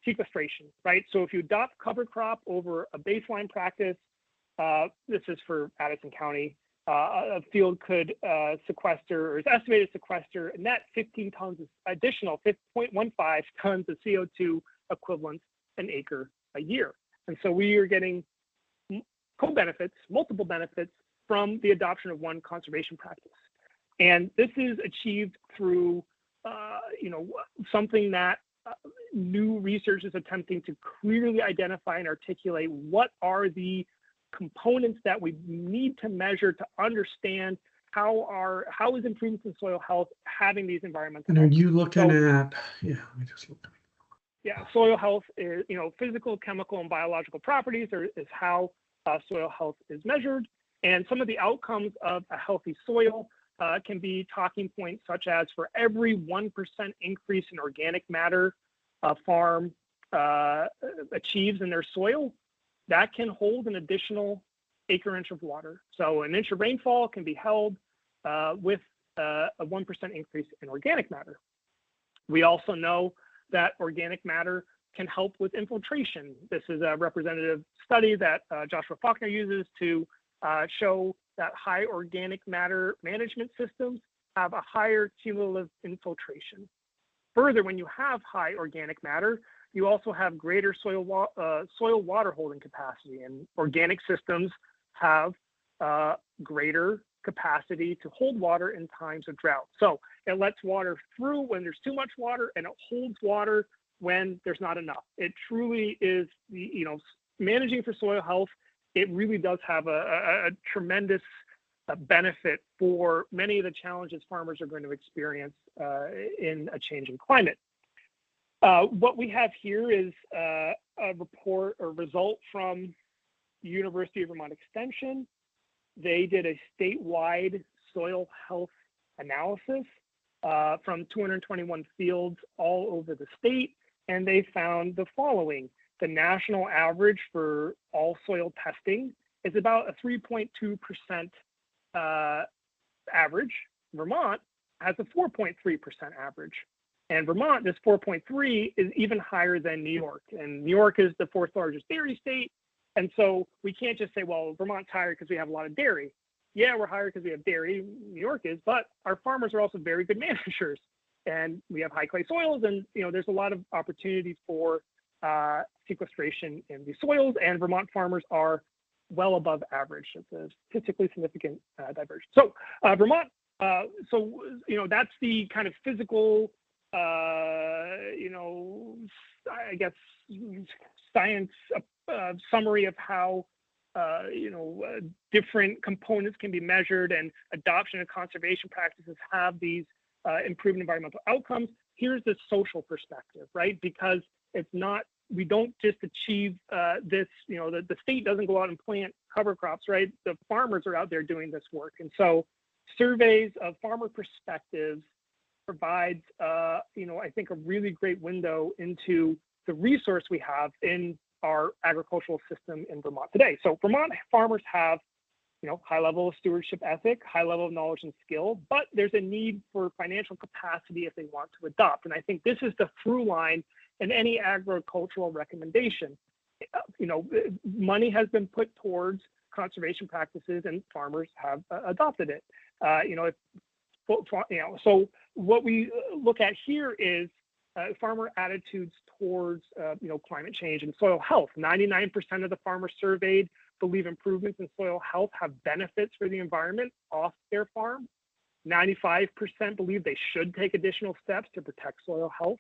sequestration, right? So if you adopt cover crop over a baseline practice, this is for Addison County, a field could sequester, or is estimated to sequester a net 15 tons of additional 0.15 tons of CO2 equivalent an acre a year. And so we are getting co-benefits, multiple benefits from the adoption of one conservation practice. And this is achieved through, something that new research is attempting to clearly identify and articulate what are the components that we need to measure to understand how is improvements in soil health having these environmental. And are you looking So- at, yeah, let me just look. Yeah, soil health is, physical, chemical, and biological properties is how soil health is measured. And some of the outcomes of a healthy soil can be talking points such as for every 1% increase in organic matter a farm achieves in their soil, that can hold an additional acre inch of water. So an inch of rainfall can be held with a 1% increase in organic matter. We also know that organic matter can help with infiltration. This is a representative study that Joshua Faulkner uses to show that high organic matter management systems have a higher cumulative infiltration. Further, when you have high organic matter, you also have greater soil water holding capacity, and organic systems have greater capacity to hold water in times of drought. So it lets water through when there's too much water, and it holds water when there's not enough. It truly is, managing for soil health. It really does have a tremendous benefit for many of the challenges farmers are going to experience in a changing climate. What we have here is a report or result from the University of Vermont Extension. They did a statewide soil health analysis from 221 fields all over the state, and they found the following. The national average for all soil testing is about a 3.2% average. Vermont has a 4.3% average. And Vermont, this 4.3 is even higher than New York. And New York is the fourth largest dairy state. And so we can't just say, well, Vermont's higher because we have a lot of dairy. Yeah, we're higher because we have dairy, New York is, but our farmers are also very good managers. And we have high clay soils, and there's a lot of opportunity for sequestration in the soils, and Vermont farmers are well above average. It's a statistically significant divergence. So Vermont, that's the kind of physical, I guess, science summary of how different components can be measured, and adoption of conservation practices have these improved environmental outcomes. Here's the social perspective, right? Because it's not, we don't just achieve this, the state doesn't go out and plant cover crops, right? The farmers are out there doing this work. And so surveys of farmer perspectives provides, I think a really great window into the resource we have in our agricultural system in Vermont today. So Vermont farmers have, high level of stewardship ethic, high level of knowledge and skill, but there's a need for financial capacity if they want to adopt. And I think this is the through line in any agricultural recommendation. Money has been put towards conservation practices, and farmers have adopted it. So what we look at here is farmer attitudes towards, climate change and soil health. 99% of the farmers surveyed believe improvements in soil health have benefits for the environment off their farm. 95% believe they should take additional steps to protect soil health.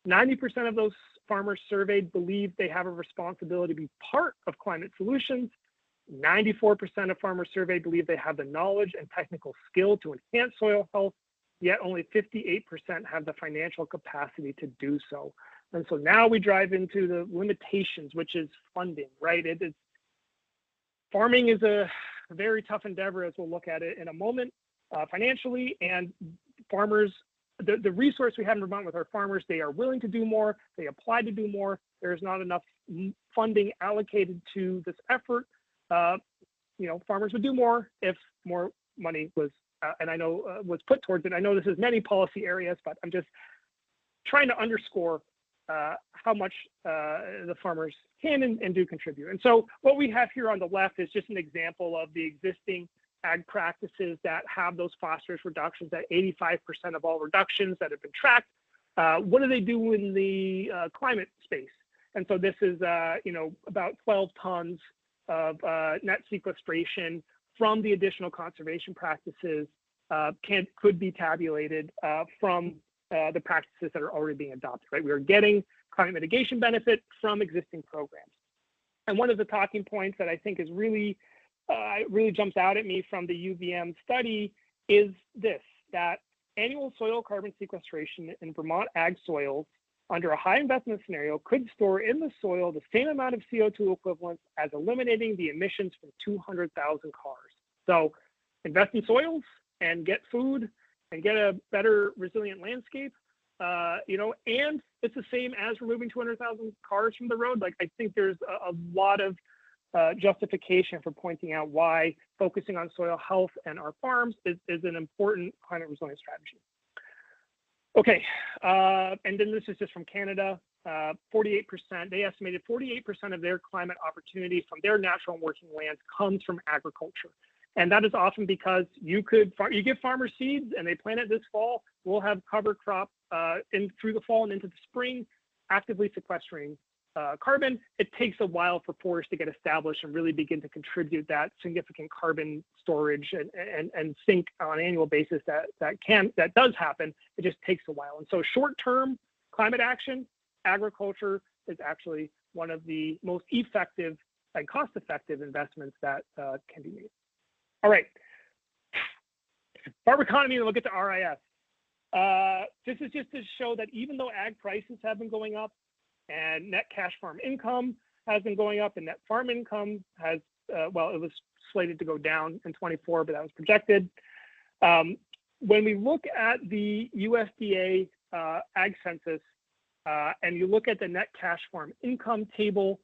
90% of those farmers surveyed believe they have a responsibility to be part of climate solutions. 94% of farmers surveyed believe they have the knowledge and technical skill to enhance soil health, yet only 58% have the financial capacity to do so. And so now we drive into the limitations, which is funding, right? Farming is a very tough endeavor, as we'll look at it in a moment, financially, and farmers, the resource we have in Vermont with our farmers, they are willing to do more, they apply to do more. There's not enough funding allocated to this effort. Farmers would do more if more money was, and I know was put towards it. I know this is many policy areas, but I'm just trying to underscore how much the farmers can and do contribute. And so what we have here on the left is just an example of the existing ag practices that have those phosphorus reductions at 85% of all reductions that have been tracked. What do they do in the climate space? And so this is, about 12 tons of net sequestration from the additional conservation practices could be tabulated from the practices that are already being adopted, right? We are getting climate mitigation benefit from existing programs. And one of the talking points that I think is really jumps out at me from the UVM study is this, that annual soil carbon sequestration in Vermont ag soils under a high investment scenario could store in the soil the same amount of CO2 equivalents as eliminating the emissions from 200,000 cars. So invest in soils and get food and get a better resilient landscape, and it's the same as removing 200,000 cars from the road. Like, I think there's a lot of justification for pointing out why focusing on soil health and our farms is an important climate resilience strategy. Okay, and then this is just from Canada. 48%, they estimated 48% of their climate opportunity from their natural and working lands comes from agriculture. And that is often because you give farmers seeds and they plant it this fall. We'll have cover crop through the fall and into the spring, actively sequestering carbon. It takes a while for forests to get established and really begin to contribute that significant carbon storage and sink on an annual basis that does happen. It just takes a while. And so short-term climate action, agriculture is actually one of the most effective and cost-effective investments that can be made. All right, farm economy, and we'll get to RIS. This is just to show that even though ag prices have been going up and net cash farm income has been going up, and net farm income has, it was slated to go down in 24, but that was projected. When we look at the USDA ag census and you look at the net cash farm income table,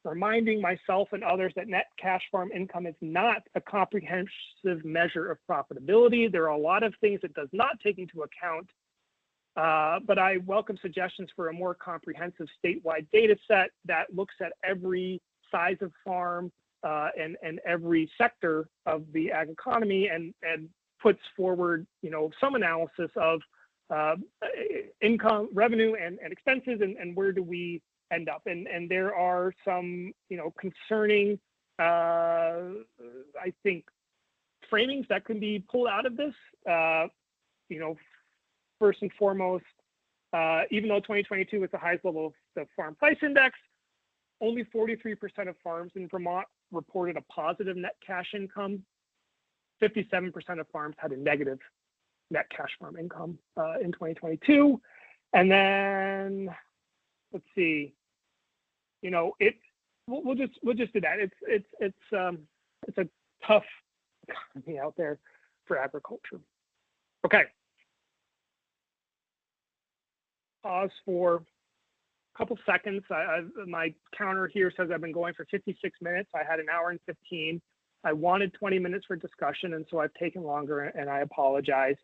reminding myself and others that net cash farm income is not a comprehensive measure of profitability. There are a lot of things it does not take into account, but I welcome suggestions for a more comprehensive statewide data set that looks at every size of farm and every sector of the ag economy and puts forward, some analysis of income, revenue, and expenses, and where do we end up. And there are some, concerning, I think, framings that can be pulled out of this. First and foremost, even though 2022 was the highest level of the farm price index, only 43% of farms in Vermont reported a positive net cash income. 57% of farms had a negative net cash farm income in 2022. And then let's see, we'll just do that. It's a tough economy out there for agriculture. Okay. Pause for a couple seconds. My counter here says I've been going for 56 minutes. I had an hour and 15. I wanted 20 minutes for discussion, and so I've taken longer, and I apologize.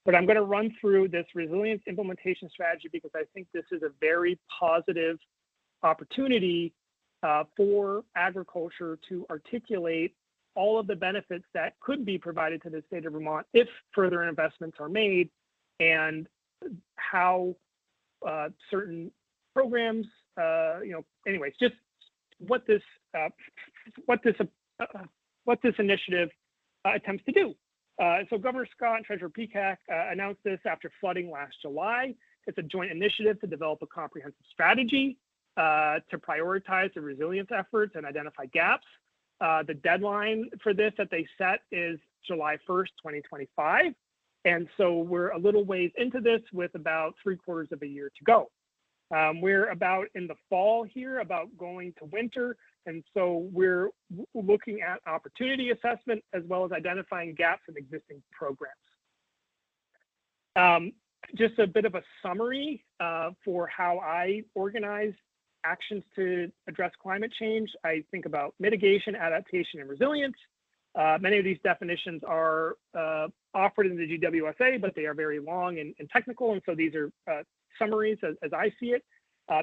But I'm going to run through this resilience implementation strategy because I think this is a very positive opportunity for agriculture to articulate all of the benefits that could be provided to the state of Vermont if further investments are made, and how certain programs, anyways, just what this initiative attempts to do. So Governor Scott and Treasurer Peacock announced this after flooding last July. It's a joint initiative to develop a comprehensive strategy to prioritize the resilience efforts and identify gaps. The deadline for this that they set is July 1st, 2025. And so we're a little ways into this with about 3/4 of a year to go. We're about in the fall here, about going to winter. And so we're looking at opportunity assessment as well as identifying gaps in existing programs. Just a bit of a summary for how I organize actions to address climate change. I think about mitigation, adaptation, and resilience. Many of these definitions are offered in the GWSA, but they are very long and technical, and so these are summaries as I see it.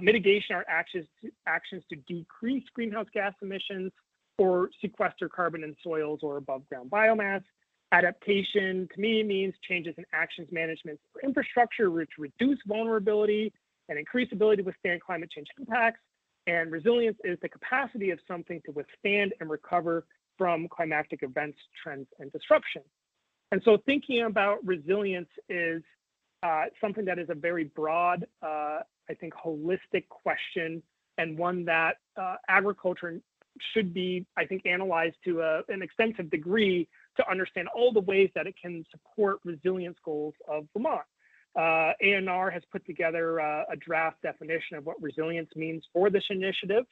Mitigation are actions to decrease greenhouse gas emissions or sequester carbon in soils or above ground biomass. Adaptation to me means changes in actions management for infrastructure which reduce vulnerability and increase ability to withstand climate change impacts. And resilience is the capacity of something to withstand and recover from climatic events, trends, and disruption. And so thinking about resilience is something that is a very broad, I think, holistic question, and one that agriculture should be, I think, analyzed to an extensive degree to understand all the ways that it can support resilience goals of Vermont. ANR has put together a draft definition of what resilience means for this initiative.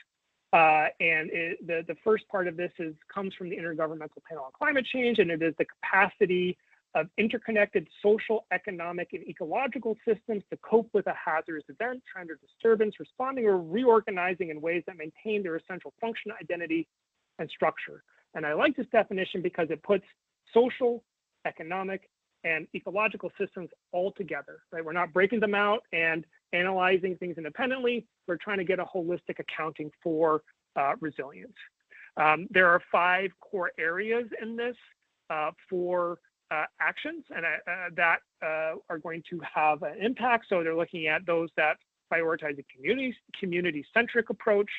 And the first part of this comes from the Intergovernmental Panel on Climate Change, and it is the capacity of interconnected social, economic, and ecological systems to cope with a hazardous event, trend, or disturbance, responding or reorganizing in ways that maintain their essential function, identity, and structure. And I like this definition because it puts social, economic, and ecological systems all together, right? We're not breaking them out and analyzing things independently. We're trying to get a holistic accounting for resilience. There are 5 core areas in this for actions and that are going to have an impact. So they're looking at those that prioritize a community-centric approach,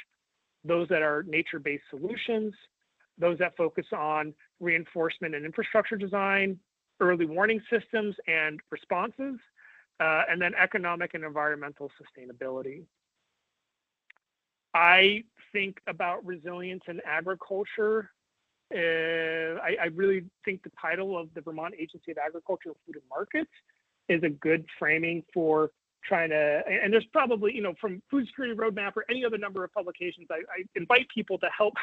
those that are nature-based solutions, those that focus on reinforcement and infrastructure design, early warning systems and responses, and then economic and environmental sustainability. I think about resilience in agriculture. I really think the title of the Vermont Agency of Agriculture, Food and Markets is a good framing for trying to, and there's probably, from Food Security Roadmap or any other number of publications, I invite people to help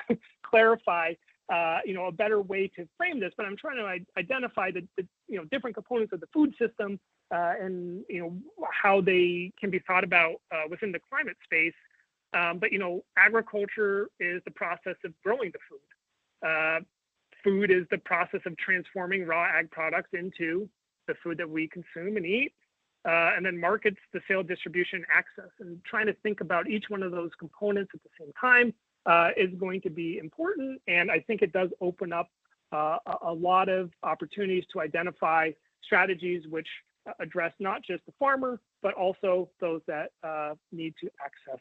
clarify, a better way to frame this, but I'm trying to identify the different components of the food system and, how they can be thought about within the climate space. But, agriculture is the process of growing the food. Food is the process of transforming raw ag products into the food that we consume and eat. And then markets, the sale, distribution, access, and trying to think about each one of those components at the same time is going to be important. And I think it does open up a lot of opportunities to identify strategies which address not just the farmer, but also those that need to access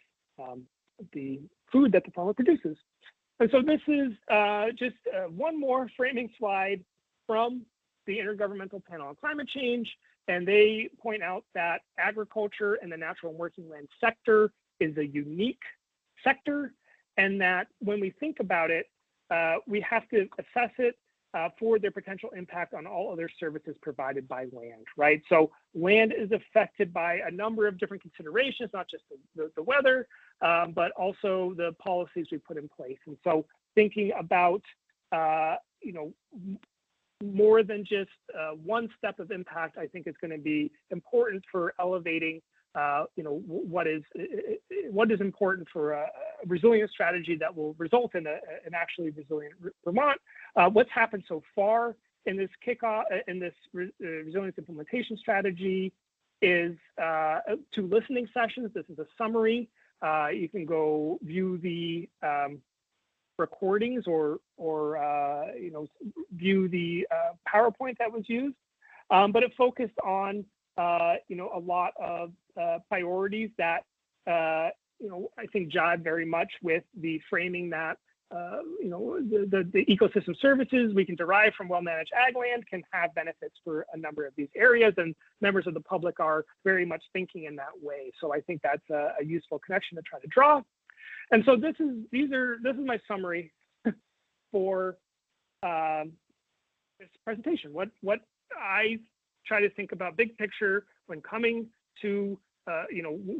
the food that the farmer produces. And so this is just one more framing slide from the Intergovernmental Panel on Climate Change. And they point out that agriculture and the natural and working land sector is a unique sector, and that when we think about it, we have to assess it for their potential impact on all other services provided by land, right? So land is affected by a number of different considerations, not just the weather, but also the policies we put in place. And so thinking about, more than just one step of impact, I think is going to be important for elevating, what is important for a resilient strategy that will result in an actually resilient Vermont. What's happened so far in this kickoff, in this resilience implementation strategy is 2 listening sessions. This is a summary. You can go view the recordings or view the PowerPoint that was used, but it focused on a lot of priorities that I think jive very much with the framing that the ecosystem services we can derive from well-managed ag land can have benefits for a number of these areas, and members of the public are very much thinking in that way. So I think that's a useful connection to try to draw. And so this is my summary for this presentation. What I try to think about big picture when coming to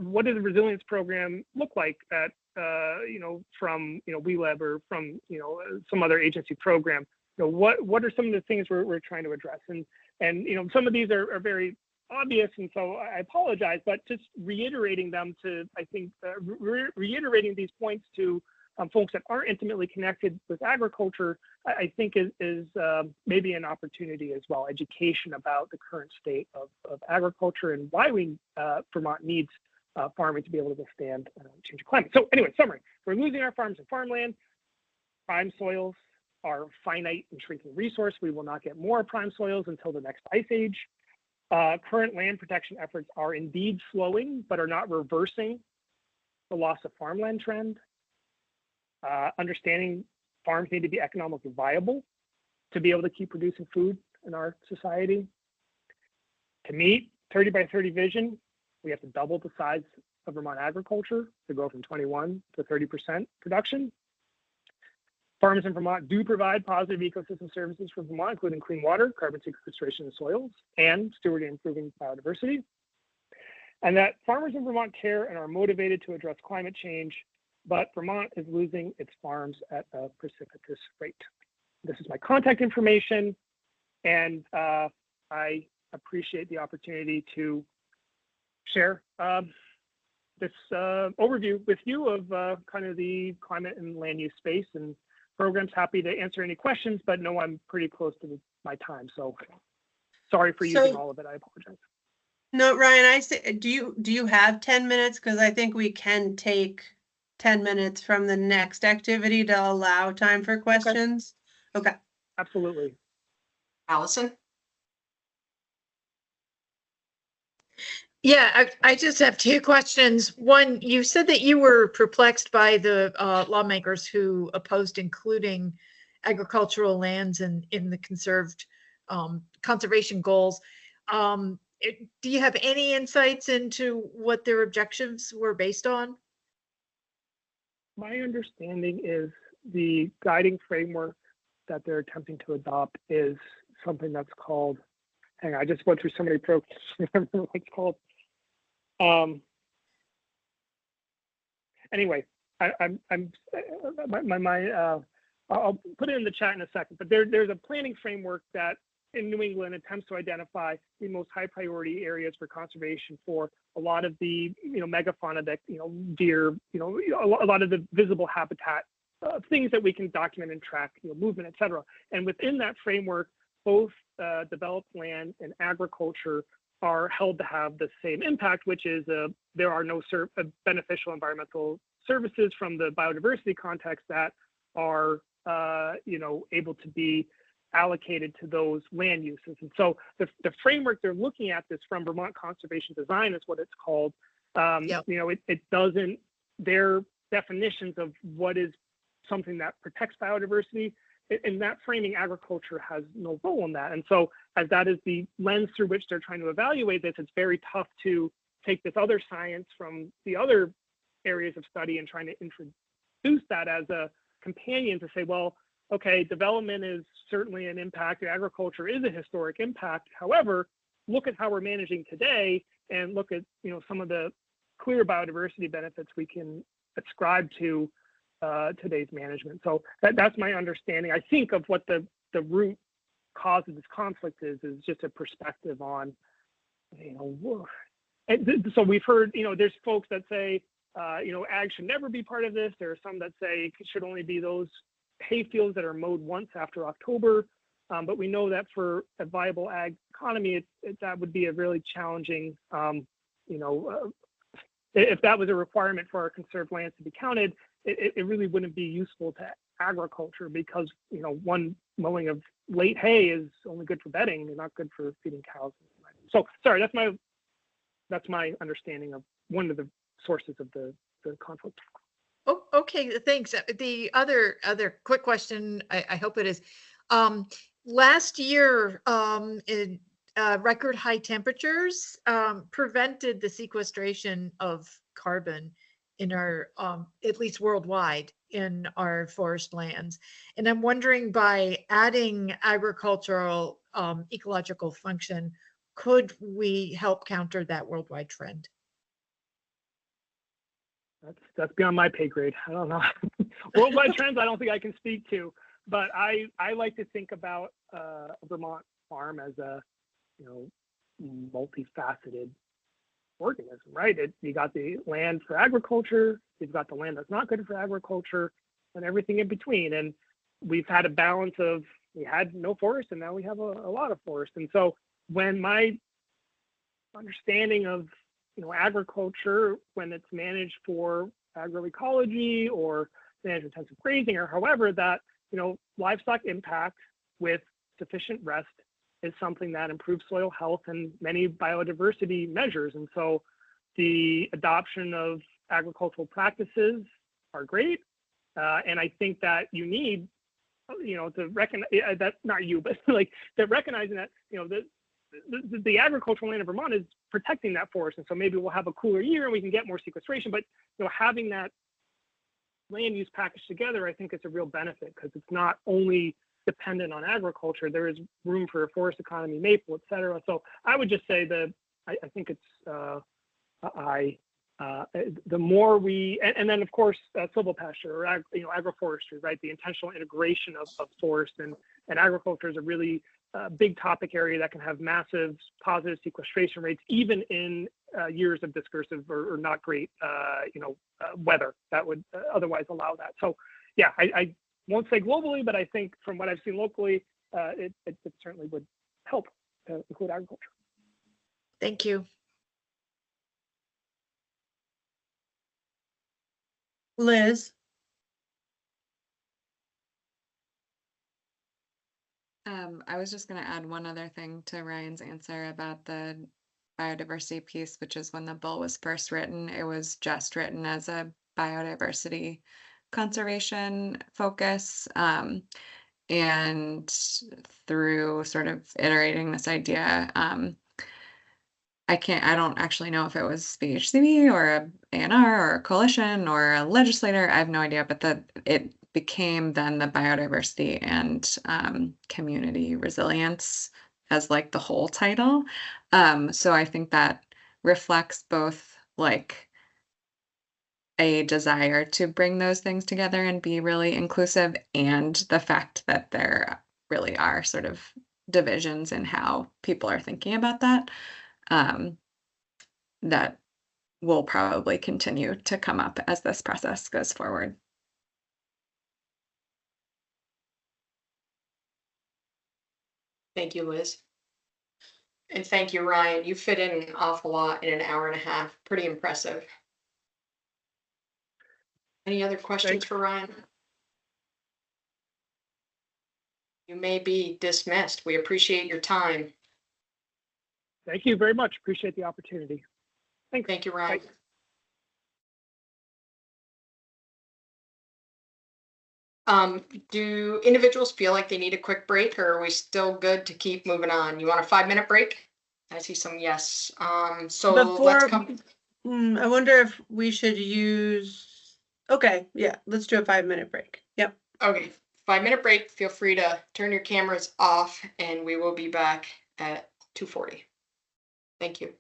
what does the resilience program look like at from WeLab or from some other agency program. What are some of the things we're trying to address, and some of these are very obvious, and so I apologize, but just reiterating them to, I think, reiterating these points to folks that aren't intimately connected with agriculture, I think is maybe an opportunity as well. Education about the current state of agriculture and why Vermont needs farming to be able to withstand change of climate. So anyway, summary, we're losing our farms and farmland. Prime soils are a finite and shrinking resource. We will not get more prime soils until the next ice age. Current land protection efforts are indeed slowing, but are not reversing the loss of farmland trend. Understanding farms need to be economically viable to be able to keep producing food in our society. To meet 30 by 30 vision, we have to double the size of Vermont agriculture to go from 21 to 30% production. Farms in Vermont do provide positive ecosystem services for Vermont, including clean water, carbon sequestration in soils, and stewarding and improving biodiversity. And that farmers in Vermont care and are motivated to address climate change, but Vermont is losing its farms at a precipitous rate. This is my contact information, and I appreciate the opportunity to share this overview with you of kind of the climate and land use space and programs. Happy to answer any questions, but no, I'm pretty close to my time. So sorry for using all of it. I apologize. No, Ryan, I say, do you have 10 minutes? Because I think we can take 10 minutes from the next activity to allow time for questions. Okay. Absolutely. Allison? Yeah, I just have two questions. One, you said that you were perplexed by the lawmakers who opposed including agricultural lands in the conserved conservation goals. Do you have any insights into what their objections were based on? My understanding is the guiding framework that they're attempting to adopt is something that's called, hang on, I just went through so many programs, remember what it's called. Anyway, I'll put it in the chat in a second, but there's a planning framework that in New England attempts to identify the most high priority areas for conservation for a lot of the, megafauna that, deer, a lot of the visible habitat, things that we can document and track, movement, et cetera. And within that framework, both developed land and agriculture are held to have the same impact, which is there are no beneficial environmental services from the biodiversity context that are, able to be allocated to those land uses. And so the framework they're looking at this from, Vermont Conservation Design is what it's called. Yep. It doesn't, their definitions of what is something that protects biodiversity, in that framing, agriculture has no role in that. And so as that is the lens through which they're trying to evaluate this, it's very tough to take this other science from the other areas of study and trying to introduce that as a companion to say, well, okay, development is certainly an impact, agriculture is a historic impact. However, look at how we're managing today and look at, some of the clear biodiversity benefits we can ascribe to today's management. So that's my understanding. I think of what the root cause of this conflict is just a perspective on, so we've heard, there's folks that say, ag should never be part of this. There are some that say it should only be those hay fields that are mowed once after October. But we know that for a viable ag economy, that would be a really challenging, if that was a requirement for our conserved lands to be counted, it really wouldn't be useful to agriculture because, one mowing of late hay is only good for bedding and not good for feeding cows. So sorry, that's my understanding of one of the sources of the conflict. Oh, okay, thanks. The other quick question, I hope it is, last year, record high temperatures prevented the sequestration of carbon in our, at least worldwide, in our forest lands. And I'm wondering, by adding agricultural ecological function, could we help counter that worldwide trend? That's beyond my pay grade. I don't know. Worldwide trends, I don't think I can speak to, but I like to think about a Vermont farm as a, multifaceted organism, right? You got the land for agriculture, you've got the land that's not good for agriculture, and everything in between. And we've had a balance of, we had no forest and now we have a lot of forest. And so when my understanding of, agriculture, when it's managed for agroecology or managed intensive grazing or however, that, livestock impact with sufficient rest is something that improves soil health and many biodiversity measures. And so the adoption of agricultural practices are great. And I think that you need, to recognize that, not you, but like that recognizing that, the agricultural land of Vermont is protecting that forest. And so maybe we'll have a cooler year and we can get more sequestration, but, having that land use packaged together, I think it's a real benefit because it's not only dependent on agriculture. There is room for a forest economy, maple, et cetera. So I would just say that I think it's, the more we, and then of course, silvopasture or agroforestry, right? The intentional integration of forest and agriculture is a really big topic area that can have massive positive sequestration rates, even in years of discursive or not great, weather that would otherwise allow that. So yeah, I won't say globally, but I think from what I've seen locally, it certainly would help to include agriculture. Thank you. Liz? I was just going to add one other thing to Ryan's answer about the biodiversity piece, which is when the bill was first written, it was just written as a biodiversity conservation focus. And through sort of iterating this idea, I don't actually know if it was BHCB or a ANR or a coalition or a legislator. I have no idea, but it became then the biodiversity and community resilience as like the whole title. So I think that reflects both like a desire to bring those things together and be really inclusive, and the fact that there really are sort of divisions in how people are thinking about that. That will probably continue to come up as this process goes forward. Thank you, Liz. And thank you, Ryan. You fit in an awful lot in an hour and a half. Pretty impressive. Any other questions Thanks. for Ryan? You may be dismissed. We appreciate your time. Thank you very much. Appreciate the opportunity. Thanks. Thank you, Ryan. Bye. Do individuals feel like they need a quick break, or are we still good to keep moving on? You want a 5-minute break? I see some yes. So let's come. I wonder if we should use, okay, yeah, let's do a 5-minute break. Yep. Okay, 5-minute break. Feel free to turn your cameras off and we will be back at 2:40. Thank you.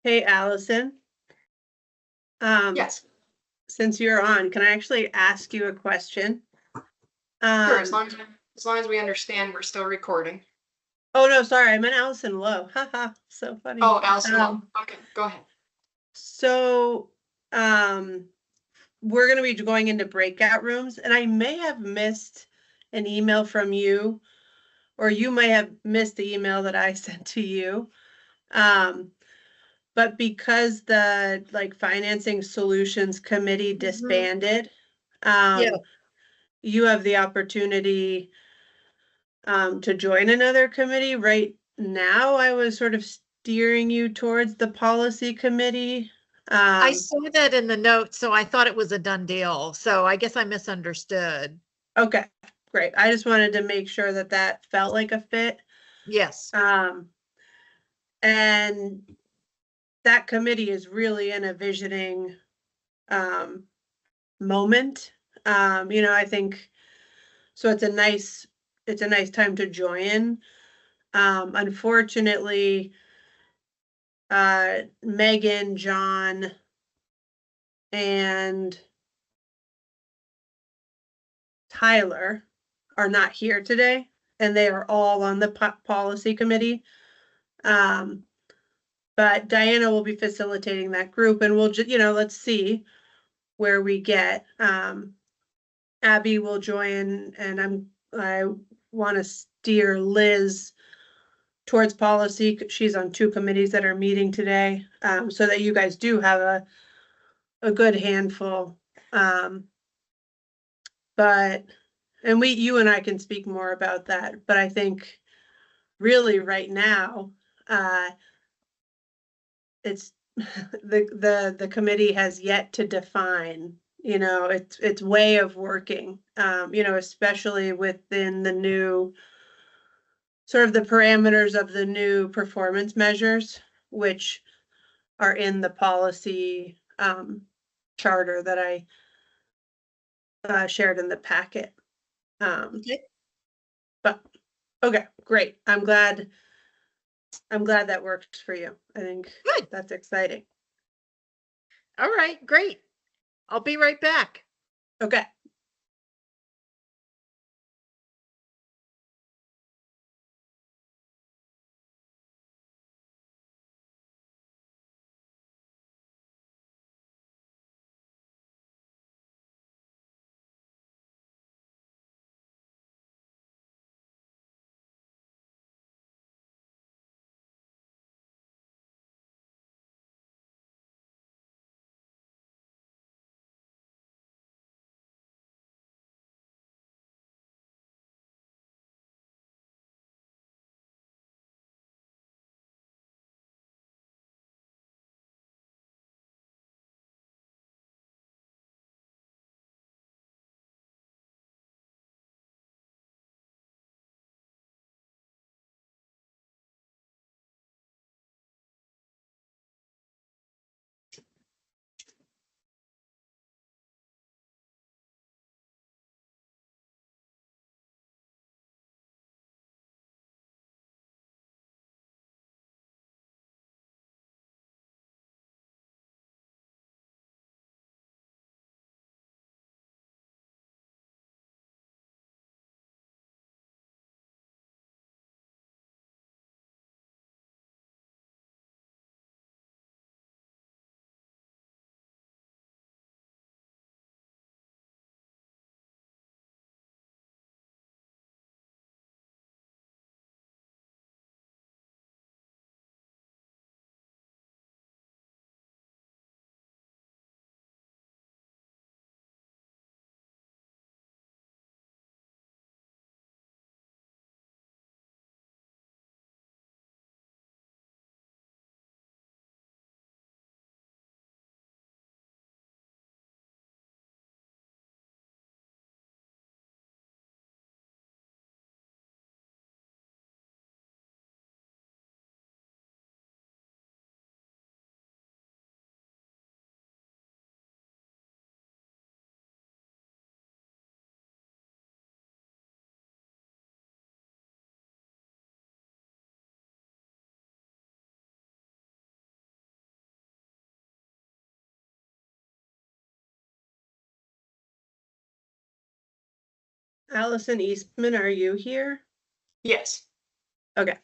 Hey, Allison. Yes, Since you're on, can I actually ask you a question? sure. As Um, long as we understand we're still recording. oh no, sorry, I meant Allison Lowe. Haha, so funny. Oh, Allison. Um, Okay, go ahead. So, we're gonna be going into breakout rooms, and I may have missed an email from you or you might have missed the email that I sent to you. But because the like financing solutions committee disbanded, Yeah. you have the opportunity to join another committee. Right now, I was sort of steering you towards the policy committee. I saw that in the notes, so I thought it was a done deal. So I guess I misunderstood. Okay, great. I just wanted to make sure that that felt like a fit. Yes. And that committee is really in a visioning moment. I think so it's a nice time to join. Unfortunately, Megan, John, and Tyler are not here today, and they are all on the policy committee. But Diana will be facilitating that group, and we'll just, let's see where we get. Abby will join, and I want to steer Liz towards policy. She's on 2 committees that are meeting today, so that you guys do have a good handful. But, and you and I can speak more about that, but I think really right now, it's the committee has yet to define, its way of working, especially within the new sort of the parameters of the new performance measures, which are in the policy charter that I shared in the packet. Okay. But okay, great. I'm glad that works for you. I think Good. that's exciting. All right, great. I'll be right back. Okay. Allison Eastman, are you here? Yes. Okay.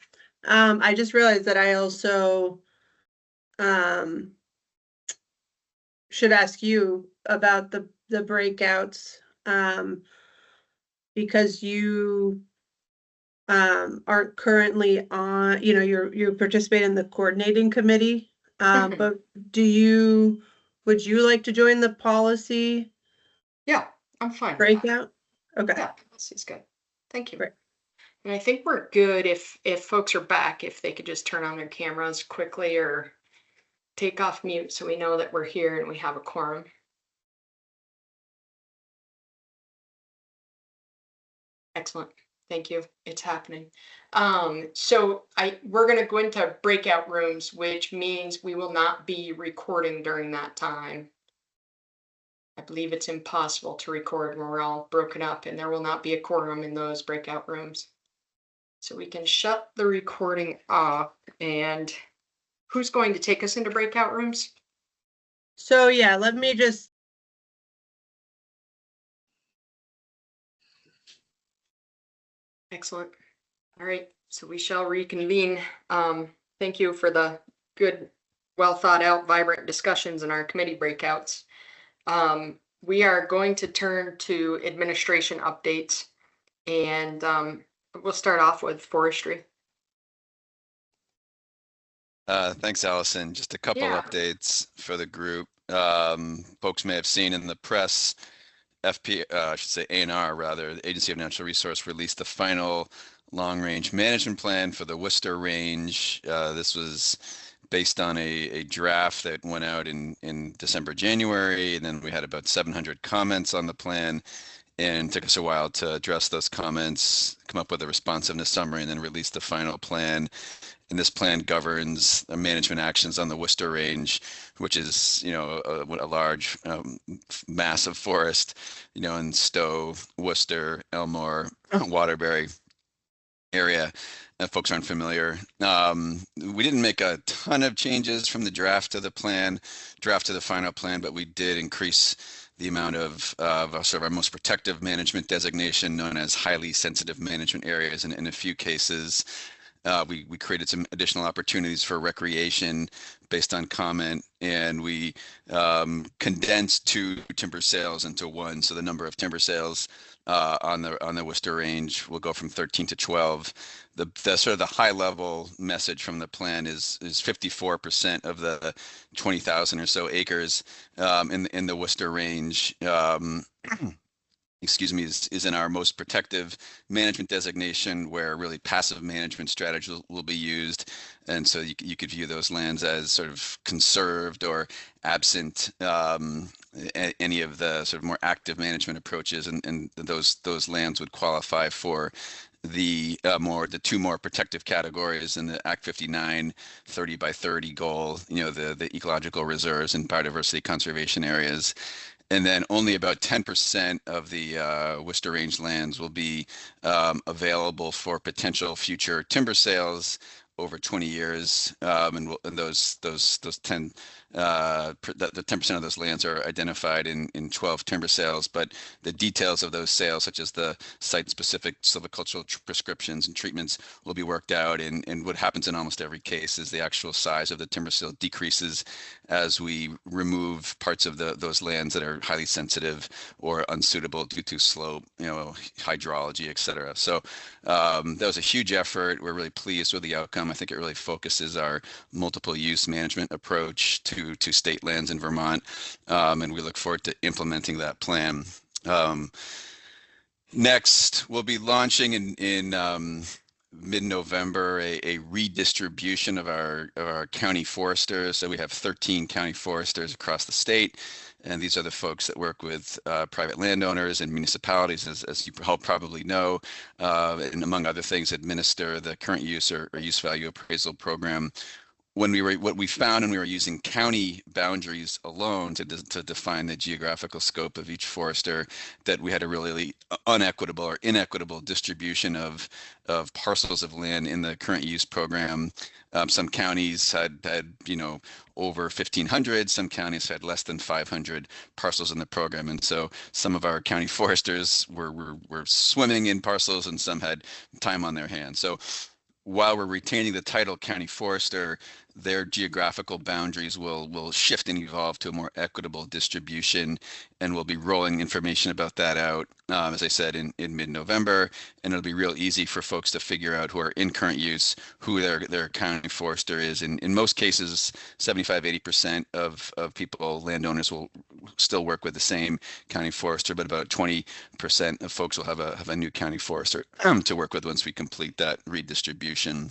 I just realized that I also should ask you about the breakouts, because you aren't currently on, you know, you participate in the coordinating committee. But would you like to join the policy Yeah, I'm fine. with that. breakout? Okay. Yeah, this is good. Thank you. Great. And I think we're good if folks are back, if they could just turn on their cameras quickly or take off mute so we know that we're here and we have a quorum. Excellent. Thank you. It's happening. So we're going to go into breakout rooms, which means we will not be recording during that time. I believe it's impossible to record when we're all broken up, and there will not be a quorum in those breakout rooms. So we can shut the recording off. And who's going to take us into breakout rooms? So yeah, let me just. Excellent. All right, so we shall reconvene. Thank you for the good, well thought out, vibrant discussions in our committee breakouts. We are going to turn to administration updates, and we'll start off with forestry. Thanks, Allison. Just a couple Yeah. updates for the group. Folks may have seen in the press, I should say ANR rather, the Agency of Natural Resource released the final long-range management plan for the Worcester Range. This was based on a draft that went out in December, January, and then we had about 700 comments on the plan, and it took us a while to address those comments, come up with a responsiveness summary, and then release the final plan. And this plan governs management actions on the Worcester Range, which is, you know, a large, massive forest, you know, in Stowe, Worcester, Elmore, Waterbury area. If folks aren't familiar, we didn't make a ton of changes from the draft to the final plan, but we did increase the amount of sort of our most protective management designation, known as highly sensitive management areas, and in a few cases. We created some additional opportunities for recreation based on comment, and we condensed 2 timber sales into 1. So the number of timber sales on the Worcester Range will go from 13 to 12. The sort of the high level message from the plan is 54% of the 20,000 or so acres in the Worcester Range. Excuse me, is in our most protective management designation, where really passive management strategies will be used. And so you could view those lands as sort of conserved or absent any of the sort of more active management approaches, and those lands would qualify for the 2 more protective categories in the Act 59 30 by 30 goal, you know, the ecological reserves and biodiversity conservation areas. And then only about 10% of the Worcester Range lands will be available for potential future timber sales over 20 years, and those 10 the 10% of those lands are identified in 12 timber sales, but the details of those sales, such as the site-specific silvicultural prescriptions and treatments, will be worked out. And what happens in almost every case is the actual size of the timber sale decreases as we remove parts of those lands that are highly sensitive or unsuitable due to slow, you know, hydrology, et cetera. So that was a huge effort. We're really pleased with the outcome. I think it really focuses our multiple use management approach to state lands in Vermont, and we look forward to implementing that plan. Next, we'll be launching in mid-November a redistribution of our county foresters. So we have 13 county foresters across the state, and these are the folks that work with private landowners and municipalities, as you probably know, and among other things, administer the current use or use value appraisal program. What we found when we were using county boundaries alone to define the geographical scope of each forester, that we had a really unequitable or inequitable distribution of parcels of land in the current use program. Some counties had you know, over 1,500. Some counties had less than 500 parcels in the program, and so some of our county foresters were swimming in parcels, and some had time on their hands. So while we're retaining the title county forester, their geographical boundaries will shift and evolve to a more equitable distribution, and we'll be rolling information about that out, as I said, in mid-November, and it'll be real easy for folks to figure out who are in current use, who their county forester is. And in most cases, 75-80% of people, landowners, will still work with the same county forester, but about 20% of folks will have a new county forester to work with once we complete that redistribution.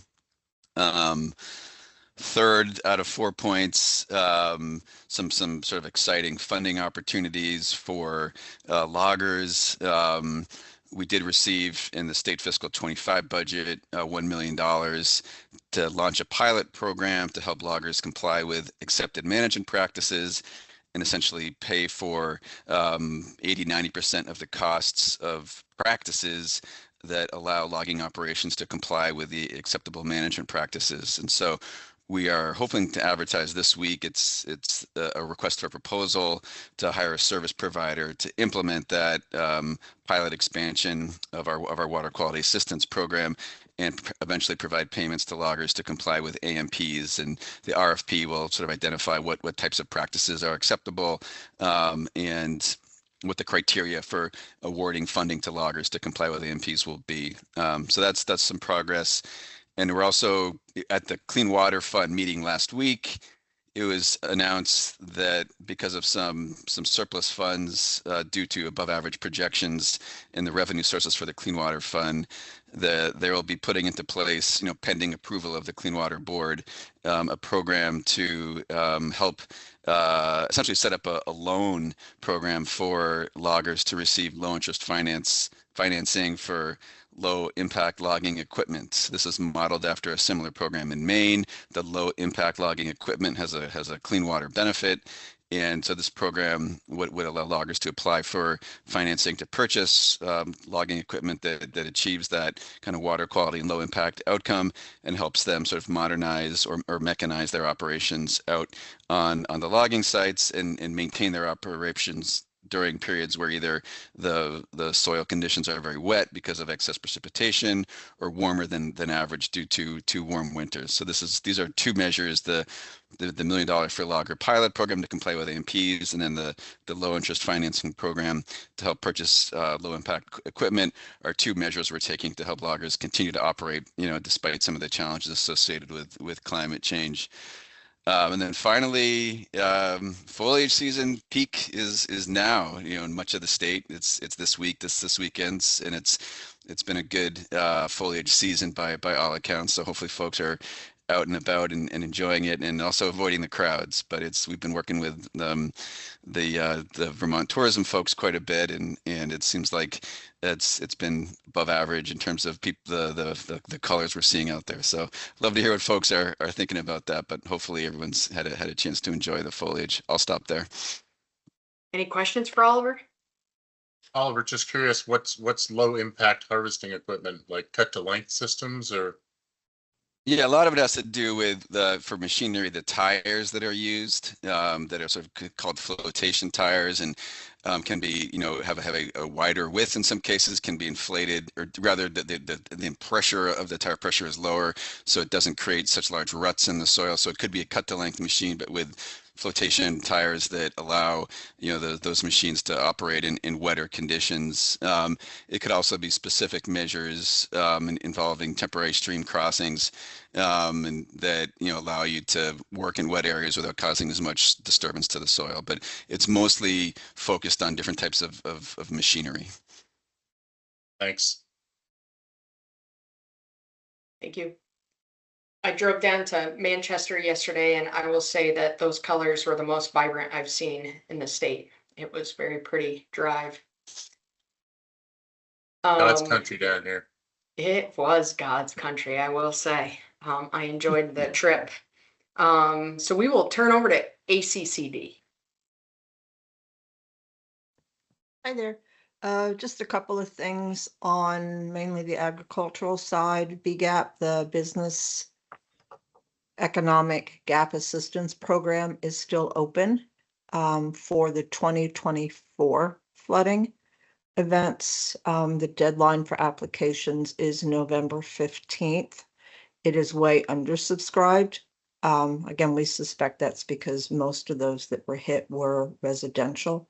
Third out of 4 points, some sort of exciting funding opportunities for loggers. We did receive in the state fiscal 25 budget $1 million to launch a pilot program to help loggers comply with accepted management practices and essentially pay for 80-90% of the costs of practices that allow logging operations to comply with the acceptable management practices. And so we are hoping to advertise this week. It's a request for proposal to hire a service provider to implement that pilot expansion of our water quality assistance program, and eventually provide payments to loggers to comply with AMPs. And the RFP will sort of identify what types of practices are acceptable, and what the criteria for awarding funding to loggers to comply with AMPs will be. So that's some progress. And we're also at the Clean Water Fund meeting last week. It was announced that because of some surplus funds due to above average projections in the revenue sources for the Clean Water Fund, they will be putting into place, pending approval of the Clean Water Board, a program to help essentially set up a loan program for loggers to receive low interest financing for low impact logging equipment. This is modeled after a similar program in Maine. The low impact logging equipment has a clean water benefit. And so this program would allow loggers to apply for financing to purchase logging equipment that achieves that kind of water quality and low impact outcome, and helps them sort of modernize or mechanize their operations out on the logging sites and maintain their operations during periods where either the soil conditions are very wet because of excess precipitation, or warmer than average due to warm winters. So these are two measures: the $1 million for logger pilot program to comply with AMPs, and then the low interest financing program to help purchase low impact equipment, are two measures we're taking to help loggers continue to operate, despite some of the challenges associated with climate change. And then finally, foliage season peak is now, in much of the state. It's this week, this weekend, and it's been a good foliage season by all accounts. So hopefully folks are out and about and enjoying it, and also avoiding the crowds. But we've been working with the Vermont tourism folks quite a bit, and it seems like it's been above average in terms of the colors we're seeing out there. So love to hear what folks are thinking about that, but hopefully everyone's had a chance to enjoy the foliage. I'll stop there. Any questions for Oliver? Oliver, just curious, what's low impact harvesting equipment, like cut to length systems, or? Yeah, a lot of it has to do with for machinery, the tires that are used, that are sort of called flotation tires, and can be, have a wider width in some cases, can be inflated, or rather the pressure of the tire pressure is lower, so it doesn't create such large ruts in the soil. So it could be a cut to length machine, but with flotation tires that allow those machines to operate in wetter conditions. It could also be specific measures involving temporary stream crossings, and that allow you to work in wet areas without causing as much disturbance to the soil. But it's mostly focused on different types of machinery. Thanks. Thank you. I drove down to Manchester yesterday, and I will say that those colors were the most vibrant I've seen in the state. It was very pretty drive. God's country down here. It was God's country, I will say. I enjoyed the trip. So we will turn over to ACCD. Hi there. Just a couple of things on mainly the agricultural side. BGAP, the Business Economic Gap Assistance Program, is still open for the 2024 flooding events. The deadline for applications is November 15th. It is way undersubscribed. Again, we suspect that's because most of those that were hit were residential.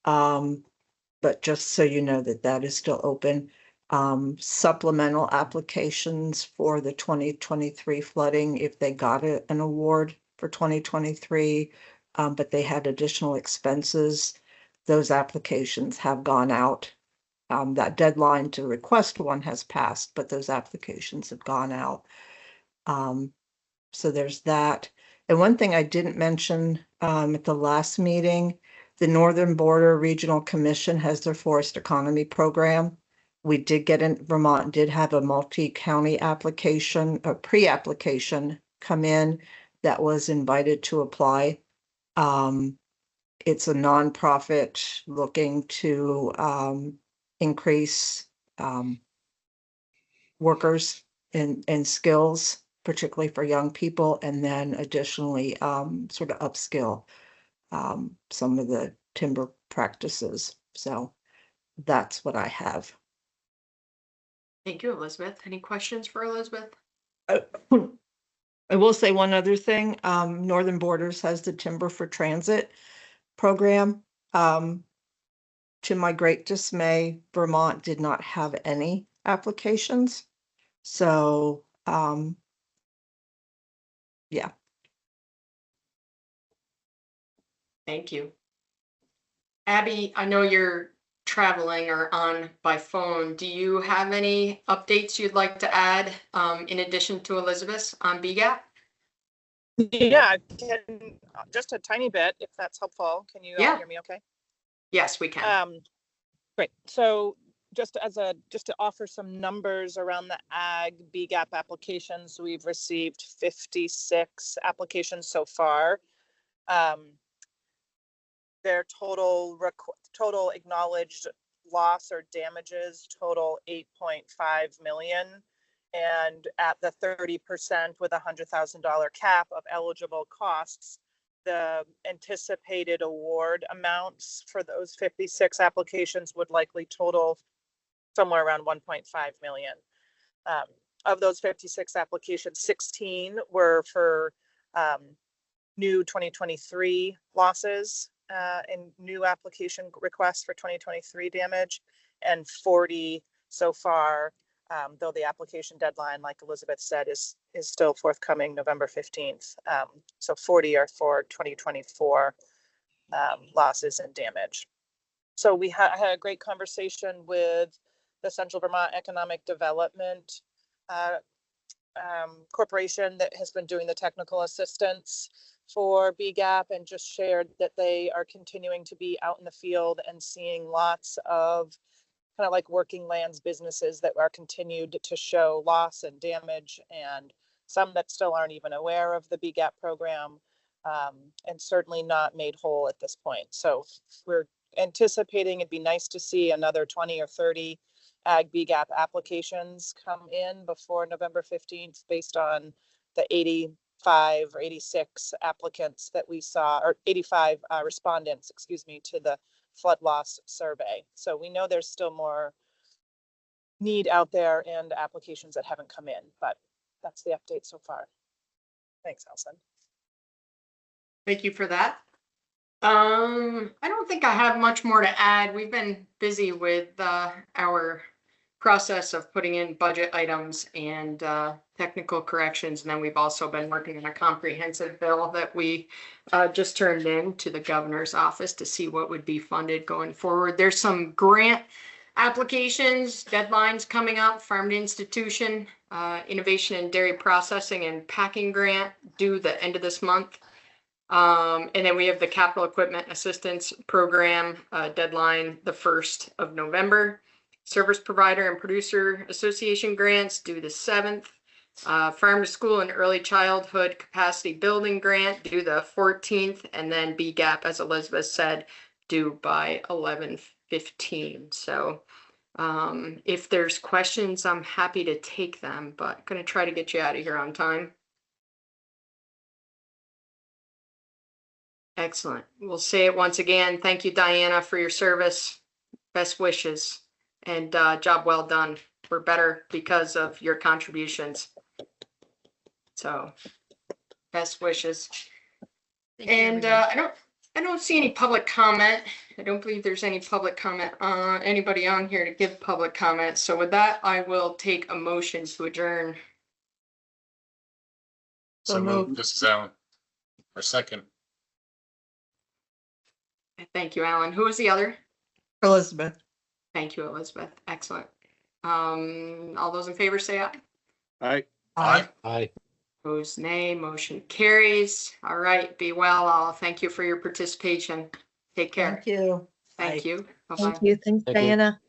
But just so you know that that is still open. Supplemental applications for the 2023 flooding, if they got an award for 2023, but they had additional expenses, those applications have gone out. That deadline to request one has passed, but those applications have gone out. So there's that. And one thing I didn't mention at the last meeting, the Northern Border Regional Commission has their forest economy program. We did get in, Vermont did have a multi-county application, a pre-application come in that was invited to apply. It's a nonprofit looking to increase workers and skills, particularly for young people, and then additionally sort of upskill some of the timber practices. So that's what I have. Thank you, Elizabeth. Any questions for Elizabeth? I will say one other thing. Northern Borders has the Timber for Transit program. To my great dismay, Vermont did not have any applications. So, yeah. Thank you. Abby, I know you're traveling or on by phone. Do you have any updates you'd like to add in addition to Elizabeth's on BGAP? Yeah, I can just a tiny bit, if that's helpful. Can you all hear me okay? Yes, we can. Great. So just to offer some numbers around the ag BGAP applications, we've received 56 applications so far. Their total acknowledged loss or damages total 8.5 million. And at the 30% with a $100,000 cap of eligible costs, the anticipated award amounts for those 56 applications would likely total somewhere around 1.5 million. Of those 56 applications, 16 were for new 2023 losses and new application requests for 2023 damage, and 40 so far, though the application deadline, like Elizabeth said, is still forthcoming November 15th. So 40 are for 2024 losses and damage. So we had a great conversation with the Central Vermont Economic Development Corporation that has been doing the technical assistance for BGAP, and just shared that they are continuing to be out in the field and seeing lots of kind of like working lands businesses that are continued to show loss and damage, and some that still aren't even aware of the BGAP program, and certainly not made whole at this point. So we're anticipating it'd be nice to see another 20 or 30 ag BGAP applications come in before November 15th based on the 85 or 86 applicants that we saw, or 85 respondents, excuse me, to the flood loss survey. So we know there's still more need out there and applications that haven't come in, but that's the update so far. Thanks, Alison. Thank you for that. I don't think I have much more to add. We've been busy with our process of putting in budget items and technical corrections. And then we've also been working on a comprehensive bill that we just turned in to the governor's office to see what would be funded going forward. There's some grant applications, deadlines coming up. Farm to Institution, Innovation in Dairy Processing and Packing Grant due the end of this month. And then we have the Capital Equipment Assistance Program deadline the 1st of November. Service Provider and Producer Association grants due the 7th. Farm to School and Early Childhood Capacity Building Grant due the 14th. And then BGAP, as Elizabeth said, due by 11/15. So if there's questions, I'm happy to take them, but I'm going to try to get you out of here on time. Excellent. We'll say it once again. Thank you, Diana, for your service. Best wishes and job well done. We're better because of your contributions. So Best wishes. Thank you, And everyone. I don't see any public comment. I don't believe there's any public comment, anybody on here to give public comment. So with that, I will take a motion to adjourn. So moved. This is Alan. Or second. Thank you, Alan. Who was the other? Elizabeth. Thank you, Elizabeth. Excellent. All those in favor say aye. Aye. Aye. Aye. Opposed, nay. Motion carries. All right. Be well, all. Thank you for your participation. Take care. Thank you. Thank Bye. you. Bye-bye. Thank you. Thanks, Thank you. Diana.